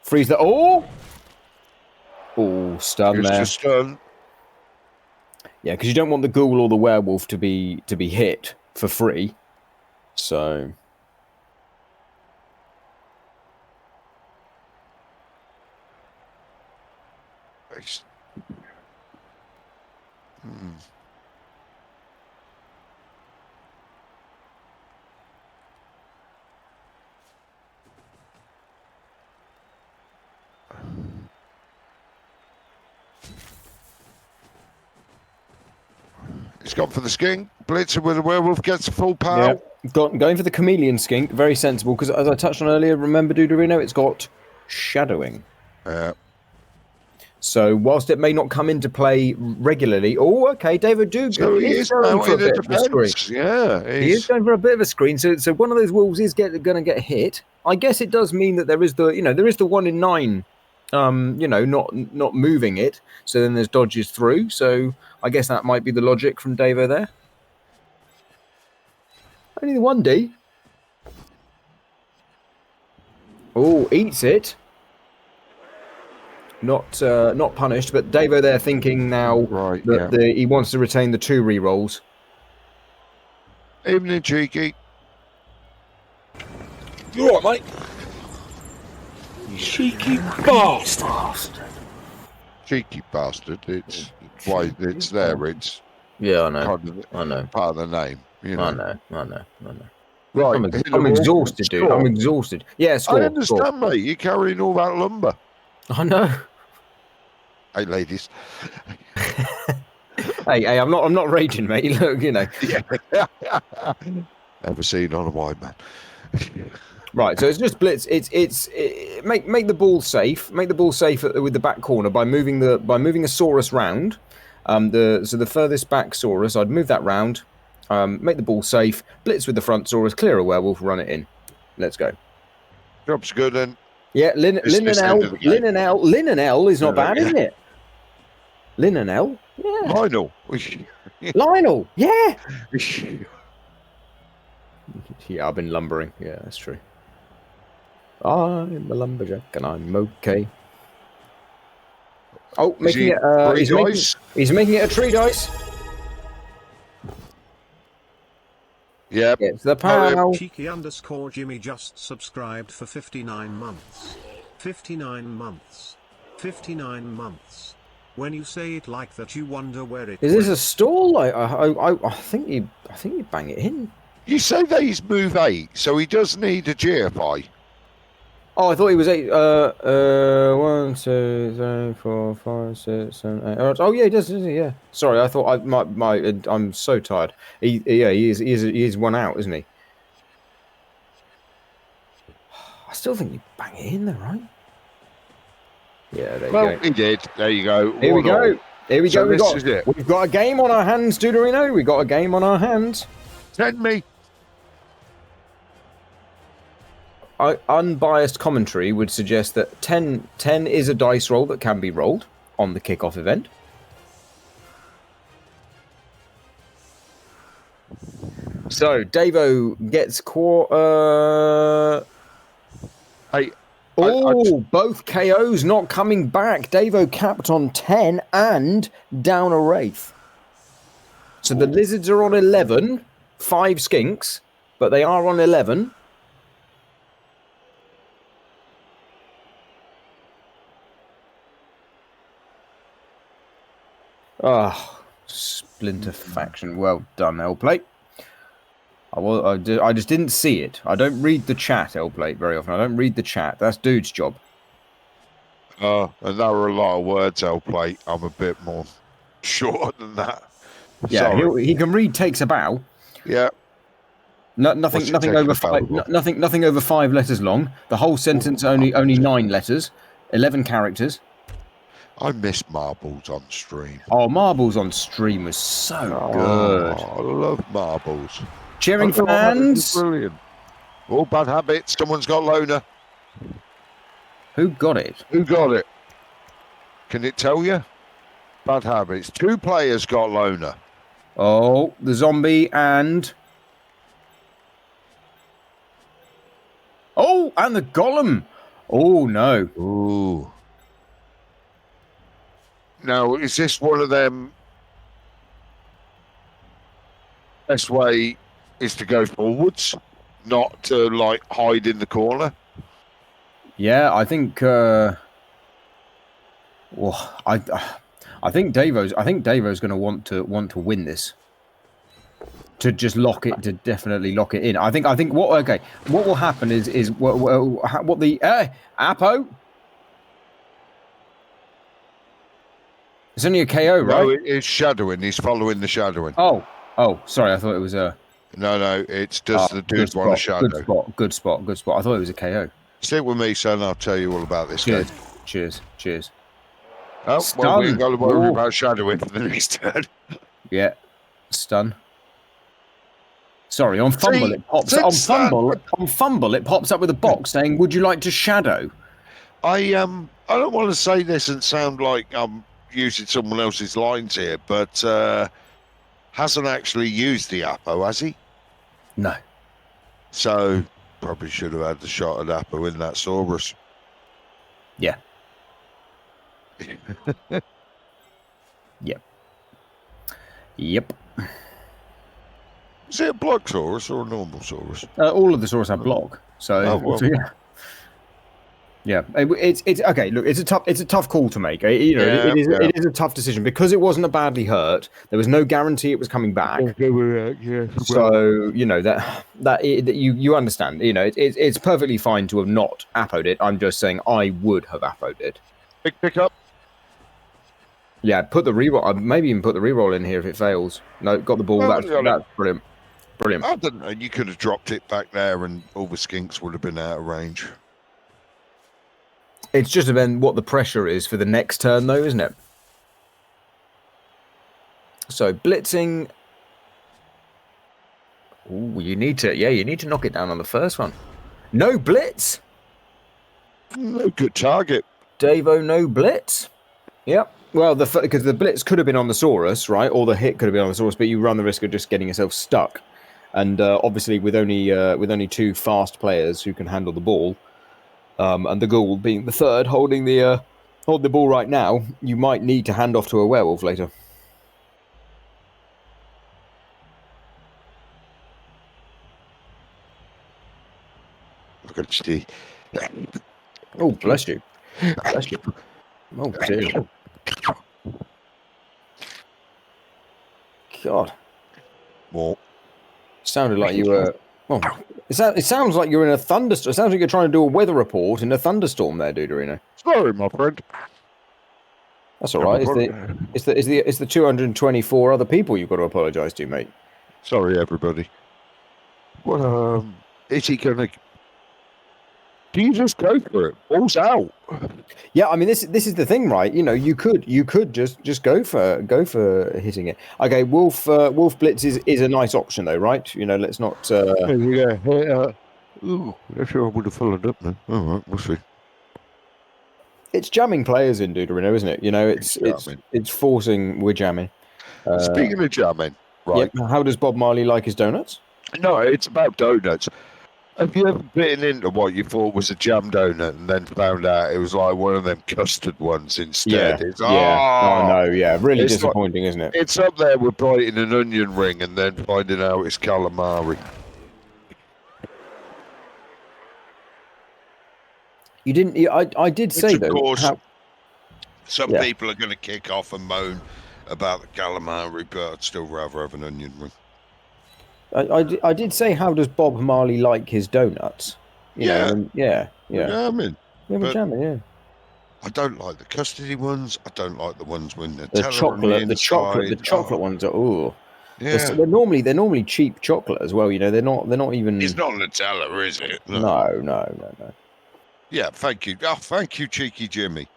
stun there. Just stun. Yeah, because you don't want the ghoul or the werewolf to be hit for free. So. He's gone for the skink. Blitzer with a werewolf gets a full power. Yeah, going for the chameleon skink. Very sensible, because as I touched on earlier, remember Duderino, it's got shadowing. Yeah. So whilst it may not come into play regularly, David So he is going for a bit of a screen. Yeah, he is going for a bit of a screen. So one of those wolves is going to get hit. I guess it does mean that there is the 1 in 9, not moving it. So then there's dodges through. So I guess that might be the logic from Davo there. Only the 1D. Oh, eats it. Not punished, but Davo there thinking now that he wants to retain the 2 rerolls. Evening, cheeky. You all right, mate? Cheeky bastard. Cheeky bastard. It's why it's there. It's I know. I know. Part of the name. I know. Right, I'm exhausted, dude. I'm exhausted. Yeah, score. I understand, mate. You're carrying all that lumber. I know. Hey, ladies. hey, I'm not raging, mate. Look, Never seen on a wide man. Right, so it's just blitz. Make the ball safe. Make the ball safe with the back corner by moving a Saurus round. The furthest back Saurus, I'd move that round. Make the ball safe. Blitz with the front Saurus. Clear a werewolf. Run it in. Let's go. Job's good then. Yeah, Lin and L is not bad, isn't it? Lin and L. Yeah. Lionel. Yeah. Yeah, I've been lumbering. Yeah, that's true. I'm a lumberjack and I'm okay. Oh, making it. He's making it a tree dice. Yep. It's the power. Cheeky_Jimmy just subscribed for 59 months. 59 months. 59 months. When you say it like that, you wonder where it is. This a stall? I think you bang it in. You say that he's move 8, so he does need a GFI. Oh, I thought he was 8. 1, 2, 3, 4, 5, 6, 7, 8. Oh yeah, he does, doesn't he? Yeah. Sorry, I thought I'm so tired. He is 1 out, isn't he? I still think you bang it in there, right? Yeah, there you go. He did. There you go. Here we go. So we've got a game on our hands, Duderino. We've got a game on our hands. Send me. Unbiased commentary would suggest that 10 is a dice roll that can be rolled on the kickoff event. So Davo gets both KOs not coming back. Davo capped on 10 and down a wraith. So the lizards are on 11, 5 skinks, but they are on 11. Oh, Splinter Faction. Well done, L-Plate. I just didn't see it. I don't read the chat, L-Plate, very often. I don't read the chat. That's dude's job. And there were a lot of words, L-Plate. I'm a bit more short than that. Yeah, Sorry. he can read takes a bow. Yeah. Nothing over five. Nothing over 5 letters long. The whole sentence only 9 letters, 11 characters. I missed marbles on stream. Oh, marbles on stream was so good. I love marbles. Cheering fans. Brilliant. All bad habits. Someone's got loner. Who got it? Who got it? Can it tell you? Bad habits. 2 players got loner. Oh, the zombie and... Oh, and the golem. Oh, no. Ooh. Now, is this one of them? Best way is to go forwards, not to like hide in the corner. Yeah, I think. Well, I think Davo's going to want to win this. To just lock it, to definitely lock it in. I think what will happen is what the Apo. It's only a KO, right? No, it's shadowing. He's following the shadowing. Oh, sorry. I thought it was a. No, it's just the dude want a shadow. Good spot. I thought it was a KO. Stick with me, son. I'll tell you all about this. Cheers. Oh, Stun. well, we ain't got to worry about shadowing for the next turn. Yeah, stun. Sorry, on Fumble it pops. On Fumble it pops up with a box saying, "Would you like to shadow?" I don't want to say this and sound like I'm using someone else's lines here, but hasn't actually used the Apo, has he? No. So probably should have had the shot at Apo in that Saurus. Yeah. Yep. Is it a block Saurus or a normal Saurus? All of the Saurus have block, so yeah. Yeah, it's okay. Look, it's a tough call to make. It is a tough decision because it wasn't a badly hurt. There was no guarantee it was coming back. So that you understand. It's perfectly fine to have not appoed it. I'm just saying I would have appoed it. Big pickup. Yeah, put the reroll. Maybe even put the reroll in here if it fails. No, got the ball. That's brilliant. Brilliant. I don't know. You could have dropped it back there, and all the skinks would have been out of range. It's just about what the pressure is for the next turn, though, isn't it? So blitzing. Ooh, you need to knock it down on the first one. No blitz. No good target. Davo, no blitz. Yep. Well, because the blitz could have been on the Saurus, right? Or the hit could have been on the Saurus, but you run the risk of just getting yourself stuck. And obviously, with only 2 fast players who can handle the ball, and the ghoul being the third holding the ball right now, you might need to hand off to a werewolf later. Look at Steve. Oh, bless you. Bless you. Oh, dear. God. Well, sounded like you were. Oh, it sounds like you're in a thunderstorm. It sounds like you're trying to do a weather report in a thunderstorm there, Duderino. Sorry, my friend. That's all right. It's the 224 other people you've got to apologise to, mate. Sorry, everybody. Well, is he going to... Do you just go for it? Balls out. Yeah, I mean this is the thing, right? You could just go for hitting it. Okay, Wolf Blitz is a nice option though, right? Let's not. Ooh, if I would have followed up then. All right, we'll see. It's jamming players in Duderino, isn't it? It's forcing. We're jamming. Speaking of jamming, right? Yep, how does Bob Marley like his donuts? No, it's about donuts. Have you ever bitten into what you thought was a jam donut and then found out it was like one of them custard ones instead? Yeah. Oh no, yeah. Really disappointing, isn't it? It's up there with biting an onion ring and then finding out it's calamari. You didn't. I did say though. Of course, some people are going to kick off and moan about the calamari, but I'd still rather have an onion ring. I did say, how does Bob Marley like his donuts? You know, and we're jamming. Yeah, we're But jamming, yeah. I don't like the custody ones. I don't like the ones with The Nutella chocolate, on the chocolate Oh, ones are ooh. yeah. They're normally cheap chocolate as well. You know, they're not even. It's not Nutella, is it? No. Yeah, thank you. Oh, thank you, cheeky Jimmy.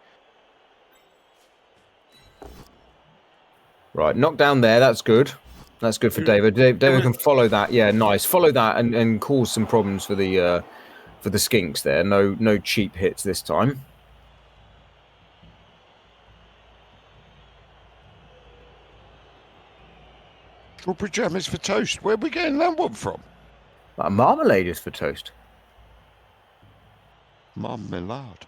Right, knock down there. That's good. That's good for David. David can follow that. Yeah, nice. Follow that and cause some problems for the skinks there. No cheap hits this time. Strawberry jam is for toast. Where are we getting that one from? Marmalade is for toast. Marmalade.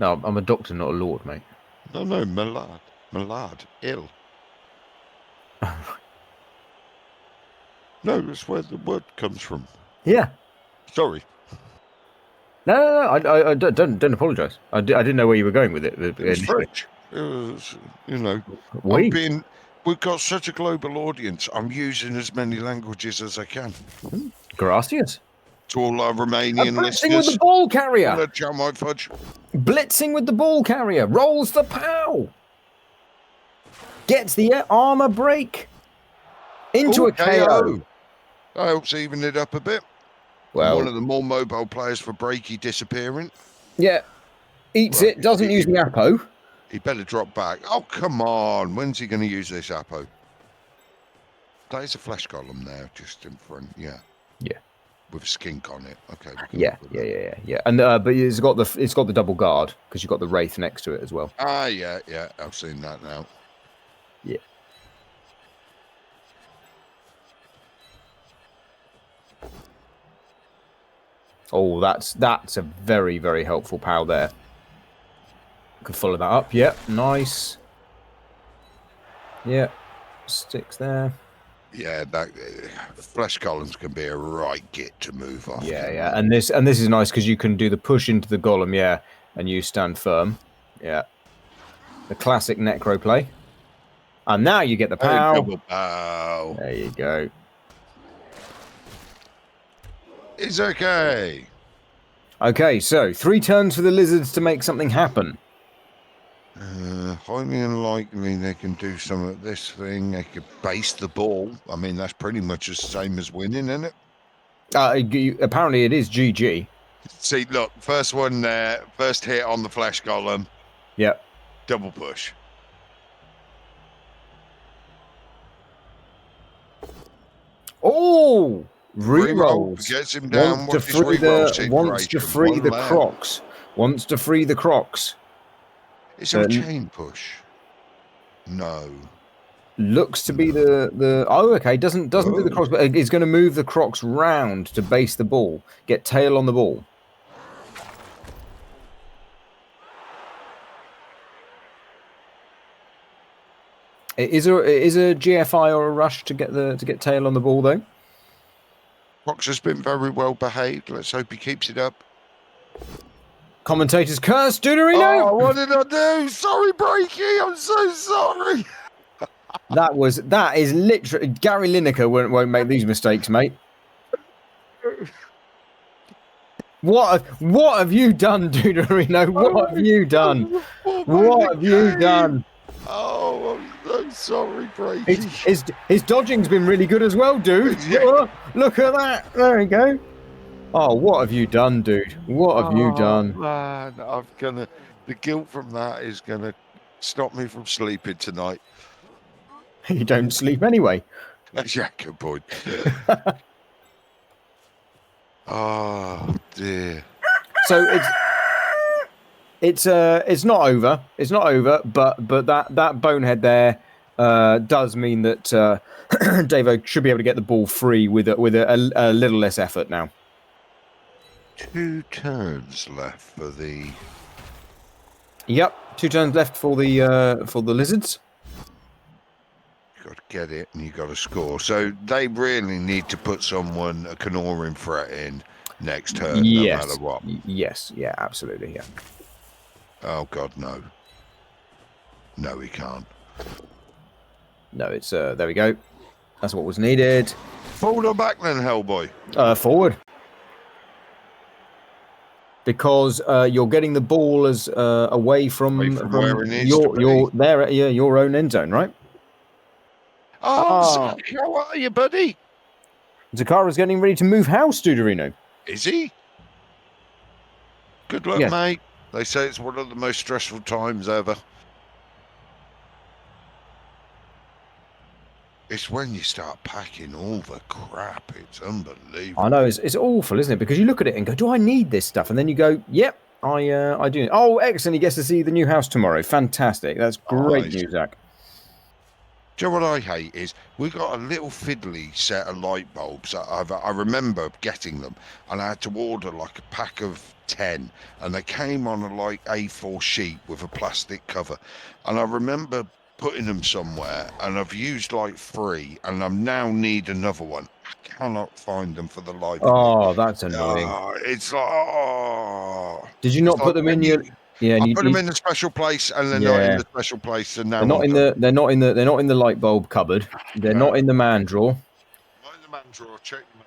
No, I'm a doctor, not a lord, mate. No, malade. Malade. Ill. No, that's where the word comes from. Yeah. Sorry. No. I don't apologise. I didn't know where you were going with it. It's French. It was, you know. We've got such a global audience. I'm using as many languages as I can. Gracias. To all our Romanian listeners. Blitzing with the ball carrier. Fudge. Blitzing with the ball carrier. Rolls the pow. Gets the armor break. Into a KO. That helps even it up a bit. Well, one of the more mobile players for breaky disappearing. Yeah. Eats it. Doesn't use the Apo. He better drop back. Oh, come on. When's he going to use this Apo? There's a flesh column there just in front. Yeah. Yeah. With a skink on it. Okay. Yeah. And but it's got the double guard because you've got the wraith next to it as well. Yeah. I've seen that now. Yeah. Oh, that's a very, very helpful POW there. Could follow that up. Yep, nice. Yeah, sticks there. Yeah, that flesh columns can be a right git to move off. Yeah, and this is nice because you can do the push into the golem, yeah, and you stand firm. Yeah, the classic necro play. And now you get the POW. Double POW. There you go. It's okay. Okay, so 3 turns for the lizards to make something happen. Highly unlikely they can do some of this thing. They could base the ball. I mean, that's pretty much the same as winning, isn't it? Apparently it is GG. See, look, first one there, first hit on the flesh golem. Yep. Double push. Oh! Rerolls. Gets him down. Wants to free the crocs. Wants to free the crocs. Is there a chain push? No. Looks to be the oh, okay. Doesn't do the crocs, but is going to move the crocs round to base the ball. Get tail on the ball. Is a GFI or a rush to get tail on the ball though? Crocs has been very well behaved. Let's hope he keeps it up. Commentators curse Deuterino. Oh, what did I do? Sorry, Breaky. I'm so sorry. That is literally Gary Lineker won't make these mistakes, mate. What have you done, Deuterino? What have you done? What have you done? Oh, I'm so sorry, Breaky. His dodging's been really good as well, dude. Yeah. Look at that. There we go. Oh, what have you done, dude? What have you done? Man, the guilt from that is gonna stop me from sleeping tonight. You don't sleep anyway. Yeah, good point. Oh dear. So it's not over. It's not over. But that bonehead there does mean that Davo should be able to get the ball free with a little less effort now. 2 turns left for the. Yep, 2 turns left for the lizards. You got to get it, and you got to score. So they really need to put a Kanoran threat in next turn, no matter what. Yes, yeah, absolutely, yeah. Oh God, no. No, he can't. No, it's there we go. That's what was needed. Forward or back then, Hellboy? Forward. Because you're getting the ball as away from where it needs to be. your there at your own end zone, right? Oh, Zach, how are you, buddy? Zakara's getting ready to move house, Duderino. Is he? Good luck, Yes. mate. They say it's one of the most stressful times ever. It's when you start packing all the crap. It's unbelievable. I know, it's awful, isn't it? Because you look at it and go, do I need this stuff? And then you go, yep, I do. Oh, excellent. He gets to see the new house tomorrow. Fantastic. That's great news, Zach. Do you know what I hate is we got a little fiddly set of light bulbs. I remember getting them, and I had to order like a pack of 10, and they came on a like A4 sheet with a plastic cover. And I remember putting them somewhere, and I've used like 3, and I now need another one. I cannot find them for the life of me. Oh, that's annoying. It's like, oh. Did you not put them in your? Yeah, I put them in the special place, and they're not in the special place, and now they're not in the. They're not in the light bulb cupboard. They're not in the man drawer. Not in the man drawer. Check the man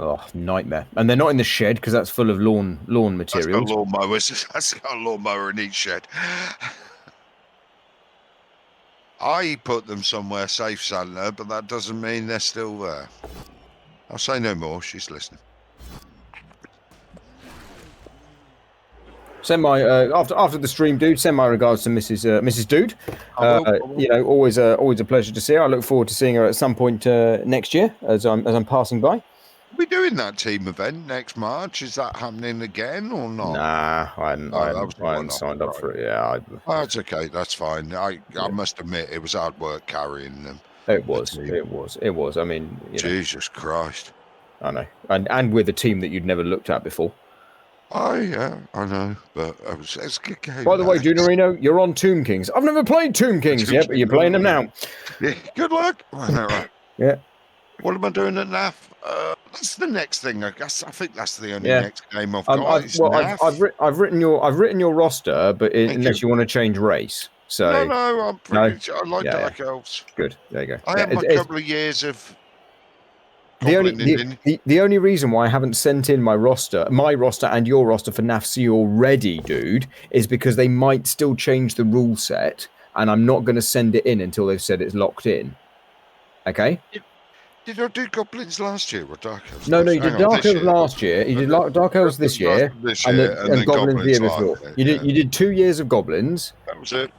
Oh, drawer. nightmare! And they're not in the shed because that's full of lawn materials. That's got lawnmowers. That's got a lawnmower in each shed. I put them somewhere safe, Santa, but that doesn't mean they're still there. I'll say no more. She's listening. Send my after the stream, dude. Send my regards to Mrs. Dude. You know, always a pleasure to see her. I look forward to seeing her at some point next year as I'm passing by. Are we doing that team event next March? Is that happening again or not? Nah, I hadn't signed up for it. Yeah, that's okay. That's fine. I must admit it was hard work carrying them. It was. I mean, Jesus Christ. I know, and with a team that you'd never looked at before. Oh yeah, I know, but it's a good game. By the way, Junarino, you're on Tomb Kings. I've never played Tomb Kings yet, but you're playing them now. Yeah, good luck. Right. Yeah. What am I doing at NAF? That's the next thing. I guess I think that's the only next game I've got. I've written your roster, but unless you want to change race. So no, I'm pretty sure I like Dark Elves. Good. There you go. I have a couple of years of. The only reason why I haven't sent in my roster and your roster for NAFC already, dude, is because they might still change the rule set, and I'm not going to send it in until they've said it's locked in. Okay? Did I do Goblins last year or Dark Elves? No, you did Dark Elves last year. You did Dark Elves this year, and Goblins the year before. You did 2 years of Goblins. That was it.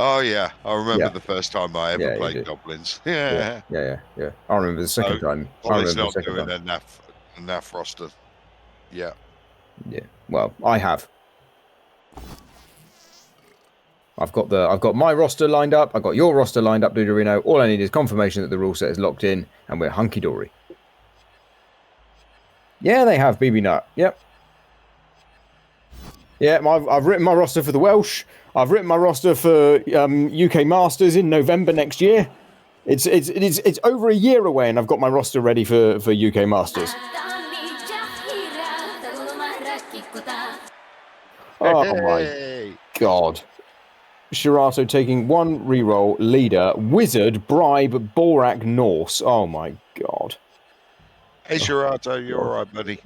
Oh yeah, I remember the first time I ever played Goblins. Yeah. I remember the second time. It's not doing a NAF roster. Yeah. Yeah. Well, I have. I've got my roster lined up. I've got your roster lined up, Duderino. All I need is confirmation that the rule set is locked in, and we're hunky dory. Yeah, they have BB Nut. Yep. Yeah, I've written my roster for the Welsh. I've written my roster for UK Masters in November next year. It's over a year away, and I've got my roster ready for UK Masters. Oh my God! Shirato taking 1 reroll. Leader, Wizard, Bribe, Borak, Norse. Oh my God! Hey Shirato, you all right, buddy?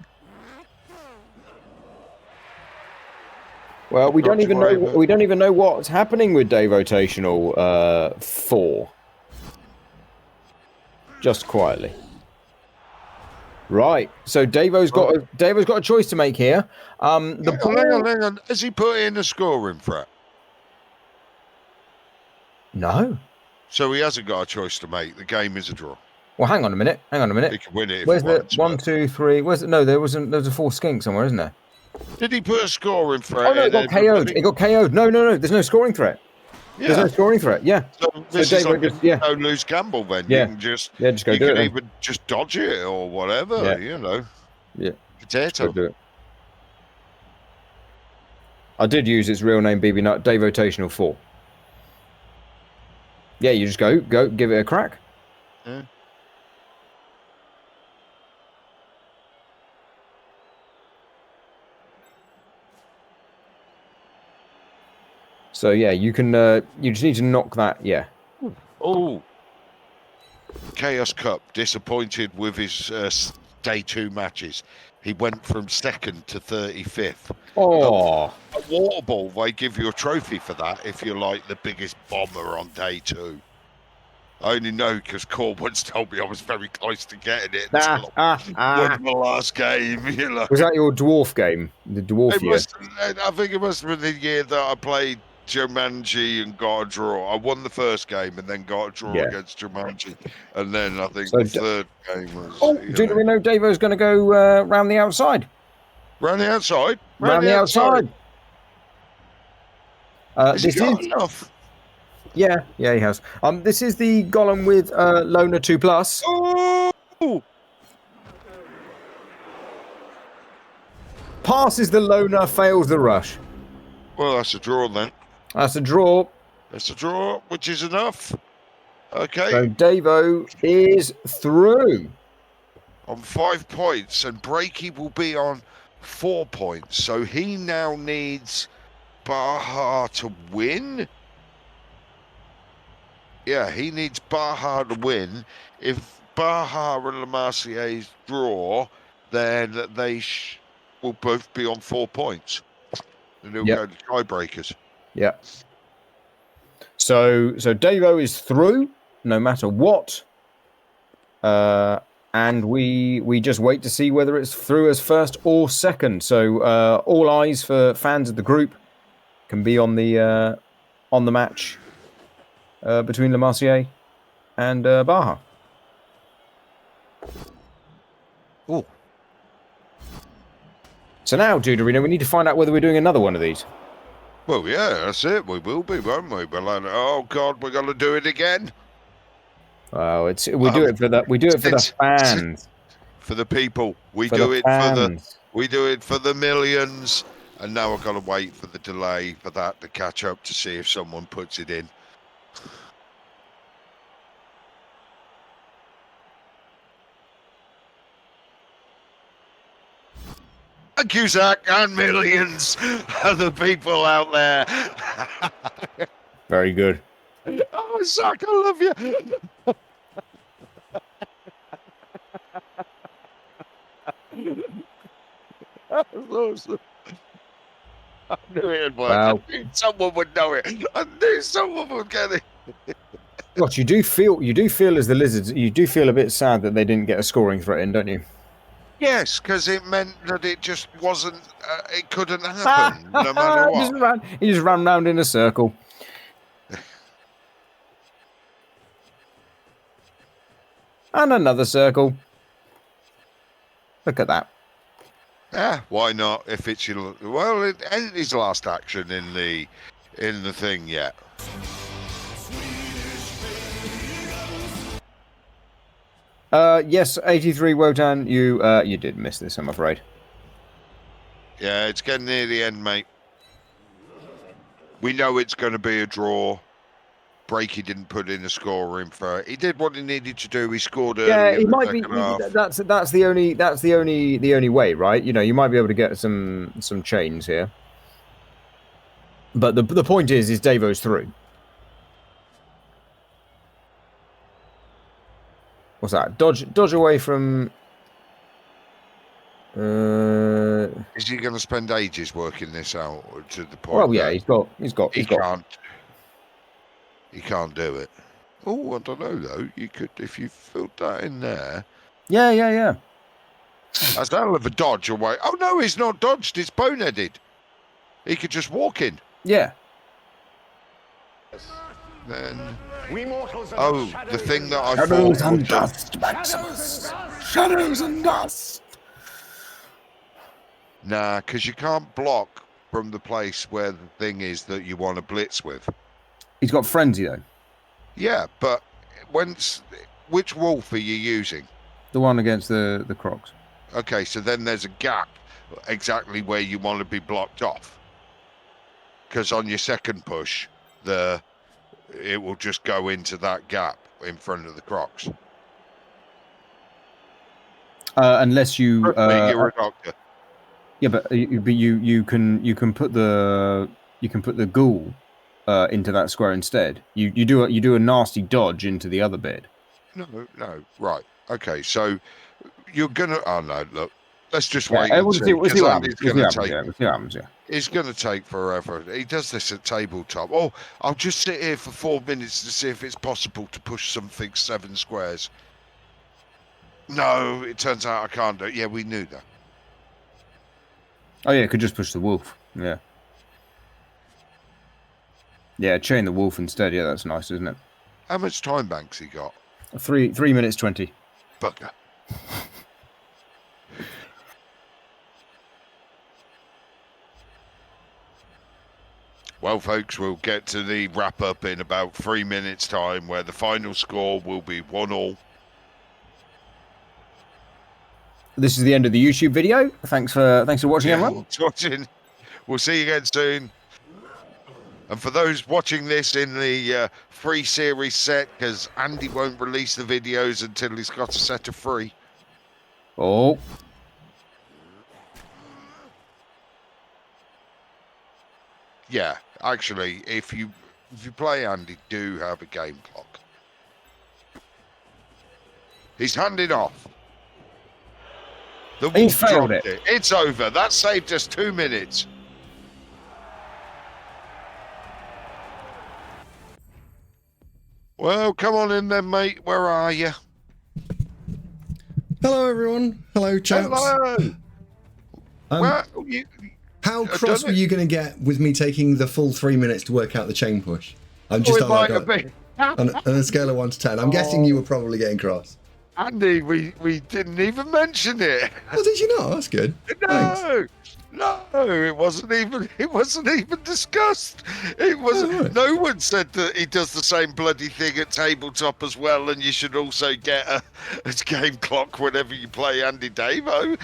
Well, we don't even know what's happening with Day Rotational 4. Just quietly. Right. So Davo's got a choice to make here. Hang on. Has he put in a scoring threat? No. So he hasn't got a choice to make. The game is a draw. Well, hang on a minute. He can win it. Where's the 1, 2, 3? Where's no? There's a 4 skink somewhere, isn't there? Did he put a scoring threat? Oh no, it got KO'd. It got KO'd. No. There's no scoring threat. Yeah. There's no scoring threat. Yeah. So this is like a no lose gamble then. Yeah. You can just go do it. You can even just dodge it or whatever. You know. Yeah. Potato. Do it. I did use its real name, BB Nut. Day Rotational 4. Yeah, you just go, give it a crack. Yeah. So yeah, you can. You just need to knock that. Yeah. Oh, Chaos Cup disappointed with his day 2 matches. He went from 2nd to 35th. Oh. A water ball, they give you a trophy for that if you're like the biggest bomber on day 2. I only know because Core once told me I was very close to getting it until I won the last game. You know, Was that your dwarf game? The dwarf year? I think it must have been the year that I played Jumanji and got a draw. I won the first game and then got a draw against Jumanji, and then I think the third game was. Oh, do we know Davo's going to go round the outside? Round the outside. Round the outside. Has he got enough? Yeah, he has. This is the Golem with Loner 2+. Oh! Passes the Loner, fails the rush. Well, that's a draw then. That's a draw. That's a draw, which is enough. Okay. So Davo is through. On 5 points, and Breaky will be on 4 points. So he now needs Baja to win. Yeah, he needs Baja to win. If Baja and Lemassier's draw, then they will both be on 4 points. And they'll go to tiebreakers. Yeah. So Davo is through, no matter what. And we just wait to see whether it's through as first or second. So all eyes for fans of the group can be on the match between Lemassier and Baja. Oh. So now, Duderino, we need to find out whether we're doing another one of these. Well, yeah, that's it. We will be, won't we? But like, oh God, we're gonna do it again. Oh, we do it for the fans, for the people. We for do the it fans. we do it for the millions. And now I've got to wait for the delay for that to catch up to see if someone puts it in. Thank you, Zach, and millions of the people out there. Very good. Oh, Zach, I love you. That was awesome. I knew it would. Wow. I knew someone would know it. I knew someone would get it. What you do feel as the Lizards, you do feel a bit sad that they didn't get a scoring threat in, don't you? Yes, because it meant that it just wasn't. It couldn't happen, no matter what. He just ran round in a circle. And another circle. Look at that. Yeah, why not? If it's your it ain't his last action in the thing yet. Yes, 83 Wotan, you did miss this, I'm afraid. Yeah, it's getting near the end, mate. We know it's going to be a draw. Breaky didn't put in a score in for it. He did what he needed to do. He scored early. Yeah, in it the might be. second half. That's the only way, right? You know, you might be able to get some chains here. But the point is Davo's through. What's that? Dodge away from. Is he going to spend ages working this out to the point? Well, yeah, he can't do it. Oh, I don't know though. You could, if you filled that in there. Yeah. That's a hell of a dodge away. Oh no, he's not dodged. It's boneheaded. He could just walk in. Yeah. Then. Oh, the thing that I Shadows thought. and dust, Maximus. Shadows and dust. Nah, because you can't block from the place where the thing is that you want to blitz with. He's got frenzy though. Yeah, but which wolf are you using? The one against the Crocs. Okay, so then there's a gap exactly where you want to be blocked off. Because on your second push, it will just go into that gap in front of the Crocs. Unless you you're a doctor. Yeah, but you can put the ghoul into that square instead. You do a nasty dodge into the other bit. No, right. Okay, so you're gonna. Oh no, look. Let's just Yeah, wait and we'll see. see what Because happens. Andy's We'll see gonna what happens, take. yeah. We'll see what happens, yeah. It's gonna take forever. He does this at tabletop. Oh, I'll just sit here for 4 minutes to see if it's possible to push something 7 squares. No, it turns out I can't do it. Yeah, we knew that. Oh yeah, could just push the wolf. Yeah. Yeah, chain the wolf instead. Yeah, that's nice, isn't it? How much time bank's he got? 3 minutes 20. Bugger. Well, folks, we'll get to the wrap-up in about 3 minutes' time, where the final score will be 1-1. This is the end of the YouTube video. Thanks for watching, everyone. Watching. We'll see you again soon. And for those watching this in the free series set, because Andy won't release the videos until he's got a set of free. Oh. Yeah, actually, if you play Andy, do have a game clock. He's handed off. The He wolf failed dropped it. It's over. That saved us 2 minutes. Well, come on in then, mate. Where are you? Hello, everyone. Hello, chaps. Hello. Well, you, How cross were you going to get with me taking the full 3 minutes to work out the chain push? I'm just it might have been. on a scale of 1 to 10. I'm guessing you were probably getting cross. Andy, we didn't even mention it. Oh, did you not? That's good. No, no, it wasn't even discussed. It was right. No one said that he does the same bloody thing at tabletop as well, and you should also get a game clock whenever you play AndyDavo.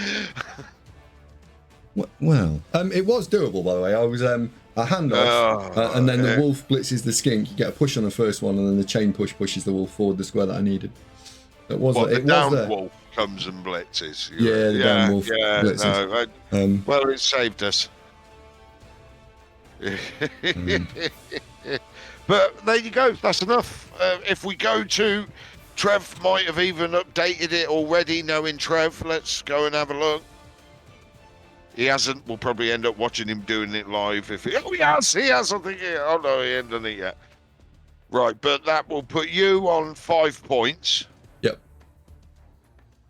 Well, it was doable, by the way. I was a handoff, and then the wolf blitzes the skink. You get a push on the first one, and then the chain push pushes the wolf forward the square that I needed. It was. What, it the down was there. wolf comes and blitzes. Yeah, the down wolf blitzes. No, well, it saved us. But there you go. That's enough. If we go to Trev, might have even updated it already. Knowing Trev, let's go and have a look. He hasn't. We'll probably end up watching him doing it live. He has. I think. Oh no, he hasn't done it yet. Right, but that will put you on 5 points. Yep.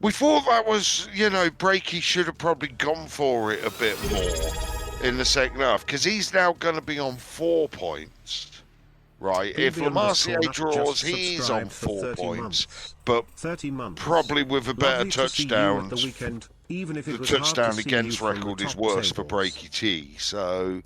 We thought that was, Breaky should have probably gone for it a bit more in the second half, because he's now going to be on 4 points. Right, if Lamarcier draws, he's on 4 points, but probably with a better touchdown. The touchdown against record is worse for Breaky T. So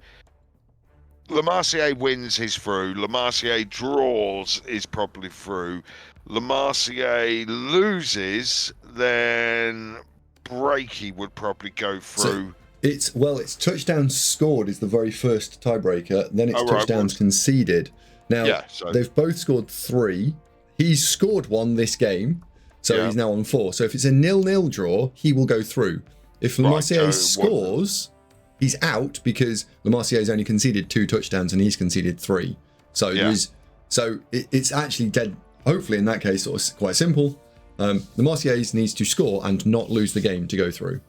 Lamarcier wins, he's through. Lamarcier draws, is probably through. Lamarcier loses, then Breaky would probably go through. So it's touchdowns scored is the very first tiebreaker. Then it's touchdowns conceded. Now, they've both scored 3. He's scored 1 this game, so he's now on 4. So if it's a 0-0 draw, he will go through. If Lamarcier scores, he's out because Lamarcier's only conceded 2 touchdowns and he's conceded 3. So it's actually dead. Hopefully, in that case, sort of quite simple. Lamarcier needs to score and not lose the game to go through.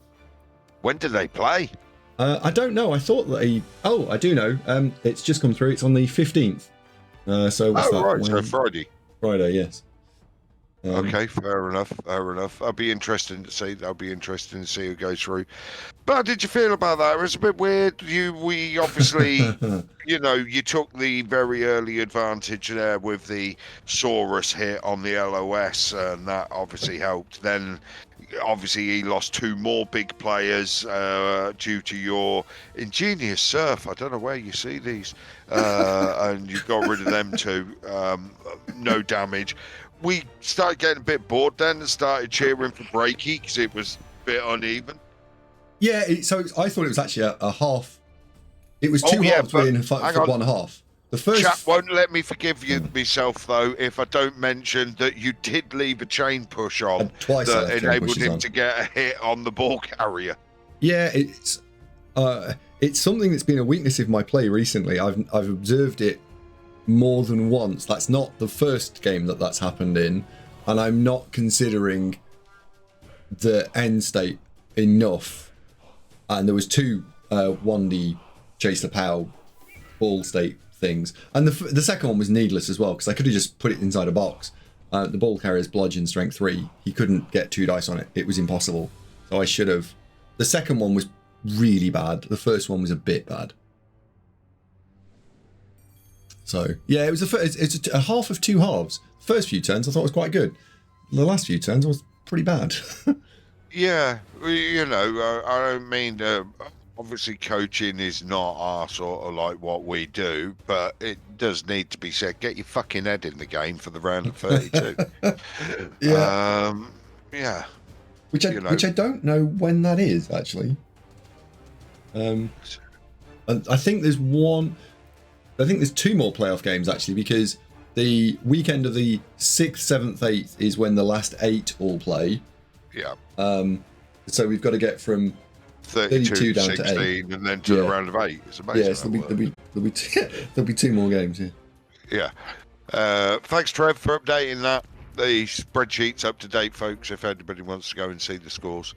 When do they play? I don't know. I thought that I do know. It's just come through. It's on the 15th. So what's that? Right, so Friday. Friday, yes. Okay, fair enough. That'll be interesting to see. Who goes through. But how did you feel about that? It was a bit weird. We obviously, you took the very early advantage there with the Saurus hit on the LOS, and that obviously helped. Then, obviously, he lost 2 more big players due to your ingenious surf. I don't know where you see these, and you got rid of them too. No damage. We started getting a bit bored then and started cheering for Breaky because it was a bit uneven. Yeah, so I thought it was actually a half. It was 2 halves being for 1 half. The first Chat won't let me forgive myself though if I don't mention that you did leave a chain push on twice that enabled him to get a hit on the ball carrier. Yeah, it's something that's been a weakness of my play recently. I've observed it more than once. That's not the first game that's happened in, and I'm not considering the end state enough. And there was two 1D Chase the Pow ball state things, and the second one was needless as well, because I could have just put it inside a box. The ball carrier's bludgeon strength 3. He couldn't get 2 dice on it. It was impossible. So I should have. The second one was really bad. The first one was a bit bad. So yeah, it's a half of 2 halves. First few turns I thought was quite good. The last few turns was pretty bad. Yeah, you know, I don't mean obviously coaching is not our sort of like what we do, but it does need to be said. Get your fucking head in the game for the round of 32. Yeah. Yeah. Which I don't know when that is actually. And I think there's 2 more playoff games actually, because the weekend of the 6th, 7th, 8th is when the last 8 all play. Yeah. So we've got to get from 32 down 16, to 8, and then to the round of 8. It's amazing. Yes, there'll be 2 more games. Yeah. Thanks, Trev, for updating that. The spreadsheet's up to date, folks. If anybody wants to go and see the scores.